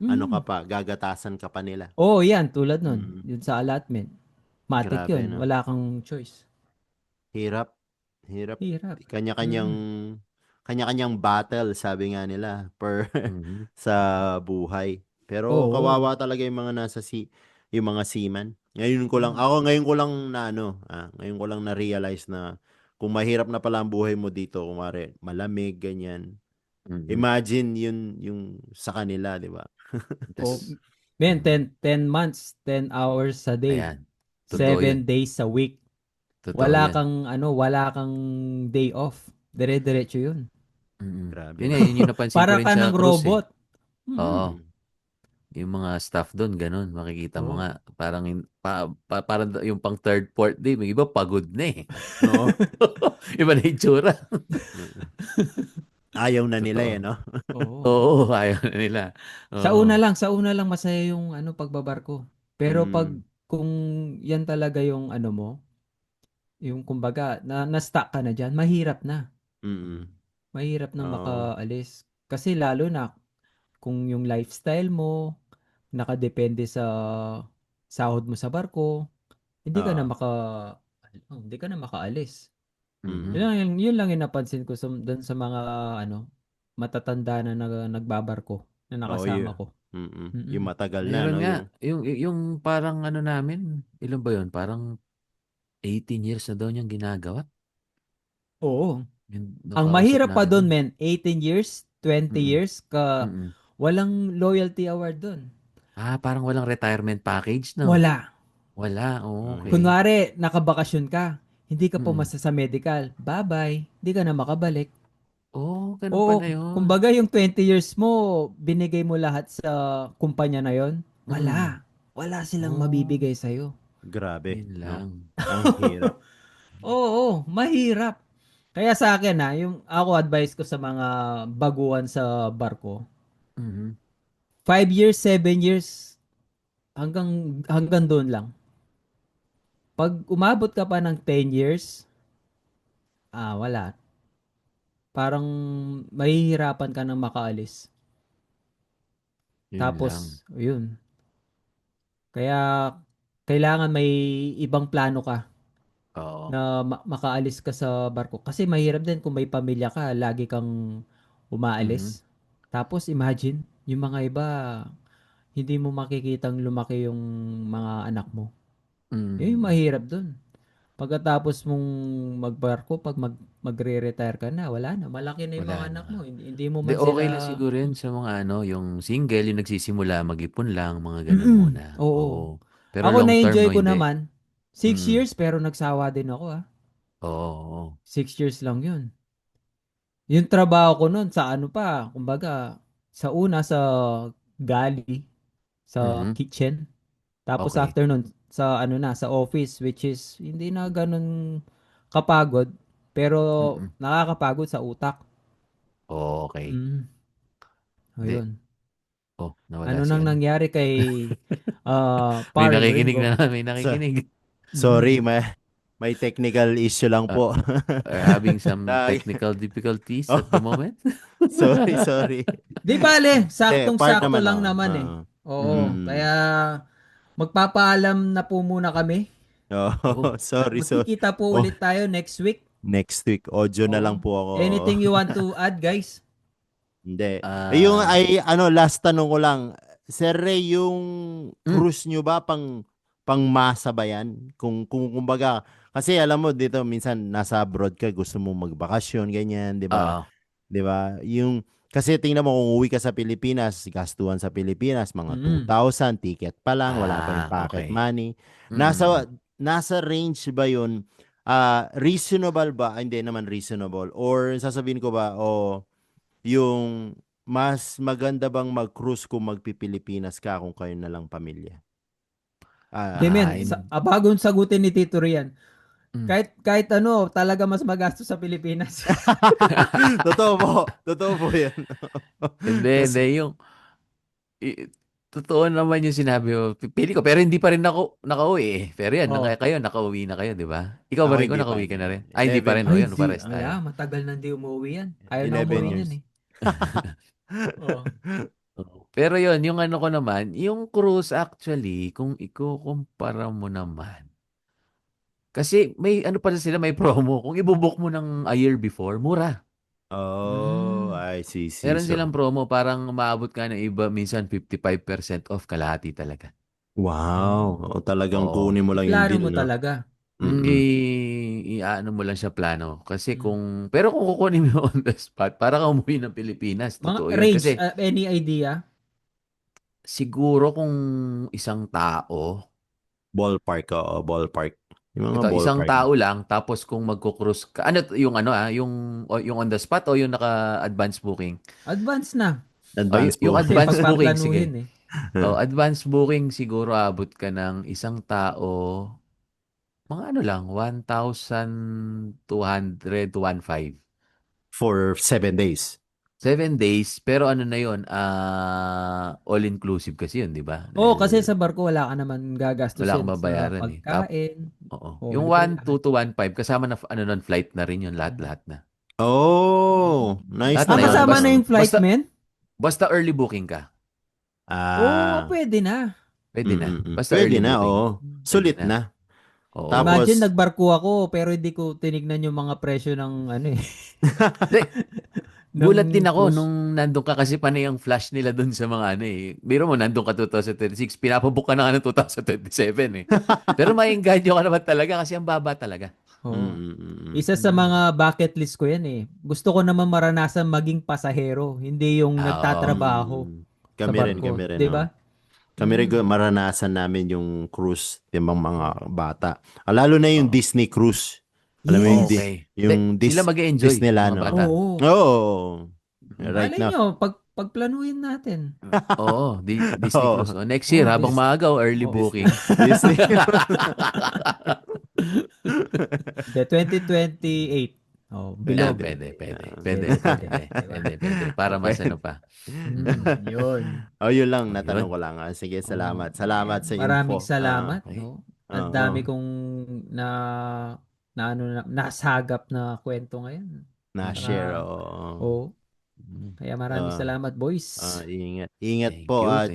Speaker 3: ano ka
Speaker 2: Mm.
Speaker 3: pa, gagatasan ka pa nila.
Speaker 2: Oh, yan, tulad nun.
Speaker 3: Mm.
Speaker 2: Yun sa allotment. Matik
Speaker 3: Grabe,
Speaker 2: yun.
Speaker 3: no?
Speaker 2: Wala kang choice.
Speaker 3: Hirap. Hirap.
Speaker 2: Hirap.
Speaker 3: Kanya-kanyang
Speaker 2: Mm.
Speaker 3: kanya-kanyang battle, sabi nga nila, per
Speaker 4: Mhm.
Speaker 3: sa buhay. Pero
Speaker 2: Oo.
Speaker 3: kawawa talaga yung mga yung mga seaman.
Speaker 2: Mm.
Speaker 3: Ngayon ko lang na ngayon ko lang na-realize na kung mahirap na pala ang buhay mo dito, kumare, malamig, ganyan.
Speaker 4: Mhm.
Speaker 3: Imagine yun yung sa kanila, di ba?
Speaker 2: Oh,
Speaker 4: Tas
Speaker 2: men, 10 months, 10 hours a day,
Speaker 4: ayan, totoo 'yun,
Speaker 2: 7 days a week.
Speaker 4: totoo 'yan.
Speaker 2: Wala kang day off. Dire-diretso 'yun.
Speaker 3: Grabe,
Speaker 4: 'Yun nga,
Speaker 3: no?
Speaker 4: 'yun yung napansin ko
Speaker 2: Para
Speaker 4: rin
Speaker 2: ka
Speaker 4: sa
Speaker 2: ng
Speaker 4: cruise, eh.
Speaker 2: robot. Mm.
Speaker 4: Oo,
Speaker 3: Mm.
Speaker 4: yung mga staff do'n gano'n, makikita mo
Speaker 2: Oh.
Speaker 4: nga parang parang yung pang third, fourth day, may iba pagod na, eh.
Speaker 3: Oo.
Speaker 4: Iba na itsura.
Speaker 3: Ayaw na nila,
Speaker 4: Totoo.
Speaker 3: no?
Speaker 2: Oo.
Speaker 4: Oo, ayaw na nila. Oo.
Speaker 2: Sa una lang masaya yung pagbabarko. Pero pag
Speaker 3: Mm.
Speaker 2: kung yan talaga yung mo, yung kumbaga na-stuck ka na diyan, mahirap na.
Speaker 3: Mm.
Speaker 2: Mahirap na
Speaker 3: Oo.
Speaker 2: makaalis. Kasi lalo na kung yung lifestyle mo nakadepende sa sahod mo sa barko, hindi ka na
Speaker 3: Oo.
Speaker 2: hindi ka na makaalis.
Speaker 4: Mhm.
Speaker 3: Mm.
Speaker 2: Yun lang yung napansin ko dun sa mga matatanda na nagbabarko na
Speaker 3: Oo,
Speaker 2: nakasama ko.
Speaker 3: Yung
Speaker 2: Mm.
Speaker 3: matagal na,
Speaker 4: Meron
Speaker 3: no?
Speaker 4: nga, yung parang ano namin, ilan ba 'yun, parang 18 years na daw niyang ginagawa,
Speaker 2: Oo.
Speaker 4: yung
Speaker 2: Ang
Speaker 4: nakausap
Speaker 2: mahirap pa doon,
Speaker 4: namin.
Speaker 2: men, 18 years, 20
Speaker 4: Mm,
Speaker 2: years ka
Speaker 4: mm.
Speaker 2: walang loyalty award doon.
Speaker 4: Parang walang retirement package 'no?
Speaker 2: Wala.
Speaker 4: Wala, oh,
Speaker 3: Mm.
Speaker 4: okey.
Speaker 2: Kunwari, nakabakasyon ka, hindi ka
Speaker 4: Mm.
Speaker 2: pumasa sa medical, bye-bye, hindi ka na makabalik.
Speaker 4: Gano'n
Speaker 2: Oo,
Speaker 4: pala 'yun.
Speaker 2: kumbaga yung 20 years mo, binigay mo lahat sa kumpanya na yon,
Speaker 4: Mm.
Speaker 2: wala. Wala silang
Speaker 4: Oh,
Speaker 2: mabibigay sa'yo.
Speaker 4: 'yun
Speaker 3: Grabe, no?
Speaker 4: lang.
Speaker 3: Ang hirap.
Speaker 2: Oo, mahirap. Kaya sa akin yung ako advice ko sa mga baguhan sa barko,
Speaker 4: Mhm.
Speaker 2: 5 years, 7 years, hanggang doon lang. Pag umabot ka pa ng 10 years, wala. Parang mahihirapan ka nang makaalis.
Speaker 4: 'Yun lang.
Speaker 2: Tapos, yun. Kaya, kailangan may ibang plano ka
Speaker 4: Oo.
Speaker 2: na makaalis ka sa barko. Kasi mahirap din kung may pamilya ka, lagi kang
Speaker 4: Mhm.
Speaker 2: umaalis. Tapos, imagine, yung mga iba, hindi mo makikitang lumaki yung mga anak mo. Yun yung
Speaker 4: Mm.
Speaker 2: mahirap dun. Pagkatapos mong magbarko, pag magre-retire ka na, wala na. Malaki na yung
Speaker 4: Wala
Speaker 2: mga
Speaker 4: na.
Speaker 2: anak mo. Hindi mo
Speaker 4: 'Di,
Speaker 2: man
Speaker 4: okey
Speaker 2: sila...
Speaker 4: lang siguro 'yun sa mga ano, yung single, yung nagsisimula mag-ipon lang, mga gano'n
Speaker 2: Mm,
Speaker 4: muna,
Speaker 2: oo.
Speaker 4: oo. Pero
Speaker 2: Ako
Speaker 4: long term
Speaker 2: na-enjoy
Speaker 4: 'no,
Speaker 2: ko
Speaker 4: hindi.
Speaker 2: naman. 6 years
Speaker 4: Mm.
Speaker 2: pero nagsawa din ako.
Speaker 4: Oo, oo.
Speaker 2: 6 years lang yun. Yung trabaho ko nun sa kumbaga, sa una sa galley, sa
Speaker 4: Mhm.
Speaker 2: kitchen. Tapos
Speaker 4: Okey.
Speaker 2: after nun, sa office, which is hindi na ganun kapagod, pero
Speaker 4: Mm.
Speaker 2: nakakapagod sa utak.
Speaker 4: Okey.
Speaker 2: Mm,
Speaker 4: 'Di,
Speaker 2: ayun.
Speaker 4: nawala
Speaker 2: Ano
Speaker 4: si
Speaker 2: nang
Speaker 4: ano.
Speaker 2: nangyari kay
Speaker 4: May
Speaker 2: Par
Speaker 4: nakikinig
Speaker 2: Ringo?
Speaker 4: na, may
Speaker 3: So,
Speaker 4: nakikinig.
Speaker 3: sorry,
Speaker 2: Mm.
Speaker 3: may technical issue lang
Speaker 4: Ah,
Speaker 3: po.
Speaker 4: are having some
Speaker 3: Nag,
Speaker 4: technical difficulties
Speaker 3: oh,
Speaker 4: at the moment.
Speaker 3: sorry.
Speaker 2: Di bale,
Speaker 3: Part
Speaker 2: saktong-sakto
Speaker 3: naman,
Speaker 2: lang
Speaker 3: oo.
Speaker 2: naman eh.
Speaker 3: Oo.
Speaker 2: Oo,
Speaker 4: Mm.
Speaker 3: Mm.
Speaker 2: kaya magpapaalam na po muna kami.
Speaker 3: Oh,
Speaker 4: Oh,
Speaker 3: sorry, so,
Speaker 2: Magkikita po
Speaker 3: oh,
Speaker 2: ulit tayo next week.
Speaker 3: next week, audio na lang
Speaker 2: Oo.
Speaker 3: po ako.
Speaker 2: Anything you want to add, guys?
Speaker 3: Hindi.
Speaker 4: ah,
Speaker 3: Last tanong ko lang. Sir Ray, yung
Speaker 4: hmm,
Speaker 3: cruise nyo ba pang masa ba yan? Kung kumbaga, kasi alam mo dito minsan nasa abroad ka, gusto mo magbakasyon, ganyan, 'di ba?
Speaker 4: oo.
Speaker 3: 'Di ba? Kasi tingnan mo kung uwi ka sa Pilipinas, gastuhan sa Pilipinas mga
Speaker 2: Mm.
Speaker 3: 2,000 ticket pa lang, wala pa yung pocket
Speaker 4: Okey.
Speaker 3: money.
Speaker 4: Mm.
Speaker 3: Nasa range ba 'yun? Reasonable ba? Hindi naman reasonable. Or sasabihin ko ba, yung mas maganda bang mag-cruise kung magpipilipinas ka kung kayo na lang pamilya? Ah,
Speaker 2: Demian,
Speaker 4: Hin
Speaker 2: bagong sagutin ni Tito Rian.
Speaker 4: hmm.
Speaker 2: Kahit talaga mas magastos sa Pilipinas.
Speaker 3: totoo po. Totoo po yan.
Speaker 4: Hindi,
Speaker 3: Kasi,
Speaker 4: hindi yung i totoo naman yung sinabi mo. Pili ko, pero hindi pa rin ako nakauwi eh. Pero yan,
Speaker 2: Oh.
Speaker 4: kayo, nakauwi na kayo, di ba? Ikaw ba
Speaker 3: Ako
Speaker 4: rin ko,
Speaker 3: hindi pa.
Speaker 4: nakauwi ka na rin? Ay, hindi pa rin.
Speaker 3: 11
Speaker 4: O,
Speaker 2: Ay,
Speaker 4: yun, pares tayo.
Speaker 2: matagal na hindi umuwi yan. Ayaw na
Speaker 3: 11
Speaker 2: umuwi
Speaker 3: years.
Speaker 2: yan eh. Oh.
Speaker 4: Oo. Pero yun, yung ano ko naman, yung cruise actually, kung ikukumpara mo naman, kasi may ano pala sila, may promo. Kung ibubook mo ng a year before, mura.
Speaker 3: Oh,
Speaker 2: Mm.
Speaker 3: I see.
Speaker 4: Meron
Speaker 3: So,
Speaker 4: silang promo, parang maabot ka ng iba, minsan 55% off, kalahati talaga.
Speaker 3: wow. O talagang
Speaker 4: Oo.
Speaker 3: kunin mo lang yung
Speaker 2: Plano
Speaker 3: deal,
Speaker 2: mo
Speaker 3: no?
Speaker 2: talaga.
Speaker 3: Mm-mm.
Speaker 4: I-ano mo lang siya plano. Kasi
Speaker 2: Mm.
Speaker 4: pero kung kukunin mo on the spot, para ka umuwi ng Pilipinas,
Speaker 2: Mga
Speaker 4: totoo yun.
Speaker 2: range,
Speaker 4: Kasi
Speaker 2: any idea?
Speaker 4: siguro kung isang tao,
Speaker 3: Ballpark, oo, ballpark. Yung mga
Speaker 4: ito, isang
Speaker 3: ballpark.
Speaker 4: tao lang, tapos kung magko-cruise ka, yung yung on the spot o yung naka-advance booking?
Speaker 2: Advance na.
Speaker 3: Advance
Speaker 4: Yung
Speaker 3: po.
Speaker 2: Kasi
Speaker 4: advance booking,
Speaker 2: pagpaplanuhin
Speaker 4: sige.
Speaker 2: eh.
Speaker 4: Advance booking, siguro abot ka ng isang tao, mga ano lang, 1,200 to 1,500.
Speaker 3: For 7 days.
Speaker 4: 7 days, pero ano na yun, all-inclusive kasi yun, di ba?
Speaker 2: Oo, kasi sa barko wala ka naman
Speaker 4: Wala
Speaker 2: gagastusin
Speaker 4: kang
Speaker 2: sa
Speaker 4: mabayaran eh.
Speaker 2: pagkain.
Speaker 4: Oo.
Speaker 2: Oh,
Speaker 4: Yung
Speaker 2: libre
Speaker 4: 1,200
Speaker 2: lahat.
Speaker 4: to 1,500, kasama na, nun, flight na rin yun, lahat-lahat na.
Speaker 3: Oh, nice
Speaker 4: Lahat na yun.
Speaker 3: naman.
Speaker 2: Kasama na
Speaker 4: Basta,
Speaker 2: yung flight,
Speaker 4: basta,
Speaker 2: men?
Speaker 4: basta early booking ka.
Speaker 2: Oo,
Speaker 3: Ah.
Speaker 2: pwede na.
Speaker 4: Pwede na. Basta
Speaker 3: Pwede
Speaker 4: early
Speaker 3: na,
Speaker 4: booking.
Speaker 3: oo. Sulit
Speaker 4: Pwede na.
Speaker 3: na.
Speaker 4: Oo.
Speaker 2: Imagine,
Speaker 3: Tapos,
Speaker 2: nagbarko ako, pero hindi ko tinignan yung mga presyo ng ano eh.
Speaker 4: Hindi, gulat din
Speaker 2: ng
Speaker 4: ako
Speaker 2: cruise.
Speaker 4: nung nandun ka kasi panay ang flash nila dun sa mga ano eh. Biro mo, nandun ka 2036, pinapabook ka na nga ng 2027 eh. Pero maingganyo ka naman talaga kasi ang baba talaga.
Speaker 2: Oo.
Speaker 3: mm.
Speaker 2: Isa sa mga bucket list ko yan eh. Gusto ko naman maranasan maging pasahero, hindi yung
Speaker 4: Oo.
Speaker 2: nagtatrabaho sa
Speaker 3: Kami rin,
Speaker 2: barko. Di
Speaker 3: oh.
Speaker 2: ba?
Speaker 3: Kami rin maranasan namin yung cruise, yung mga bata. Lalo na yung
Speaker 4: Oo.
Speaker 3: Disney cruise. Alam mo yung,
Speaker 2: Yes.
Speaker 4: Okay.
Speaker 3: yung
Speaker 4: Sila mag-e-enjoy,
Speaker 3: Disneyland,
Speaker 4: mga
Speaker 3: no?
Speaker 4: bata.
Speaker 2: Oo.
Speaker 3: Oo. Right
Speaker 2: Malay
Speaker 3: now.
Speaker 2: nyo, pagplanuhin natin.
Speaker 4: Oo, Disney
Speaker 3: Oo.
Speaker 4: Cruise. Next year,
Speaker 2: Oo,
Speaker 4: habang maaga, early
Speaker 2: oh.
Speaker 4: booking.
Speaker 3: Disney.
Speaker 2: The 2028. Oh, below.
Speaker 4: Yan, pwede.
Speaker 2: Pwede.
Speaker 4: Pwede. Para mas ano pa.
Speaker 2: Yun.
Speaker 3: Yun lang,
Speaker 4: Oh,
Speaker 3: natanong
Speaker 4: yun.
Speaker 3: ko lang. Sige,
Speaker 2: Oh,
Speaker 3: salamat. Salamat sa
Speaker 2: maraming
Speaker 3: info.
Speaker 2: salamat,
Speaker 4: Okay.
Speaker 2: no? Ang dami kong na nasagap na kwento ngayon.
Speaker 3: Na-share,
Speaker 2: Para,
Speaker 3: oo.
Speaker 2: kaya maraming salamat, boys.
Speaker 3: Ingat. Ingat
Speaker 4: Thank
Speaker 3: po
Speaker 4: you,
Speaker 3: at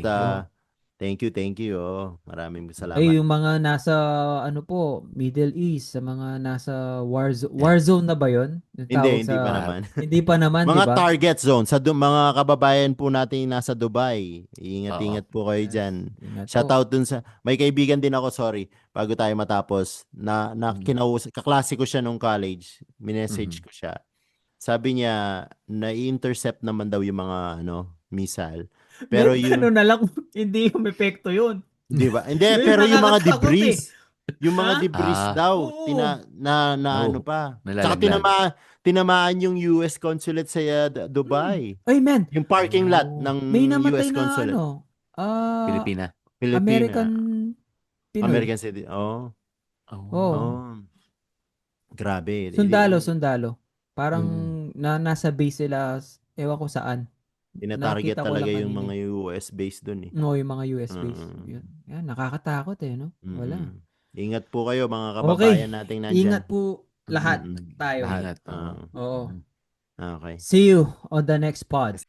Speaker 4: thank you.
Speaker 3: thank you. Maraming
Speaker 2: Ay,
Speaker 3: salamat.
Speaker 2: yung mga nasa, ano po, Middle East, sa mga nasa war zone na ba yun? Yung tawag
Speaker 3: Hindi pa
Speaker 2: sa,
Speaker 3: naman.
Speaker 2: hindi pa naman, di
Speaker 3: Mga
Speaker 2: ba?
Speaker 3: target zone sa mga kababayan po natin nasa Dubai. Ingat po kayo
Speaker 2: Yes.
Speaker 3: diyan.
Speaker 2: Ingat
Speaker 3: Shout
Speaker 2: po.
Speaker 3: out dun sa may kaibigan din ako, sorry, bago tayo matapos, na kinausap, kaklase ko siya nung college. Minessage ko siya. Sabi niya, na-intercept naman daw yung mga missile. Pero
Speaker 2: Ano na lang, hindi yung epekto yun.
Speaker 3: di ba? Hindi,
Speaker 2: Yun
Speaker 3: pero yung mga
Speaker 2: nakakatakot
Speaker 3: debris, yung mga
Speaker 2: Ha?
Speaker 3: debris daw,
Speaker 2: Oo.
Speaker 3: ano
Speaker 4: Oh,
Speaker 3: pa. Tsaka
Speaker 4: nalalaglag.
Speaker 3: tinamaan yung US consulate sa Dubai.
Speaker 2: Ay, man,
Speaker 3: Yung parking lot
Speaker 4: Oh,
Speaker 3: ng
Speaker 2: may namatay
Speaker 3: US
Speaker 2: na
Speaker 3: consulate.
Speaker 4: Pilipina.
Speaker 2: American
Speaker 3: Pilipina.
Speaker 2: Pinoy.
Speaker 3: American city. Oh.
Speaker 2: Oh,
Speaker 3: Oh. Grabe.
Speaker 2: sundalo. Parang nasa base sila, ewan ko saan.
Speaker 3: Tinatarget
Speaker 2: Nakita ko
Speaker 3: talaga
Speaker 2: lang
Speaker 3: yung
Speaker 2: kanina.
Speaker 3: mga US base dun eh.
Speaker 2: No, yung mga US base.
Speaker 3: Mm.
Speaker 2: Yun. Yan, nakakatakot eh, no? Wala.
Speaker 3: Ingat po kayo mga
Speaker 2: Okay.
Speaker 3: kababayan nating nandyan.
Speaker 2: Ingat po lahat tayo.
Speaker 4: Ingat.
Speaker 3: Ah,
Speaker 2: Oo.
Speaker 3: okay.
Speaker 2: See you on the next pod.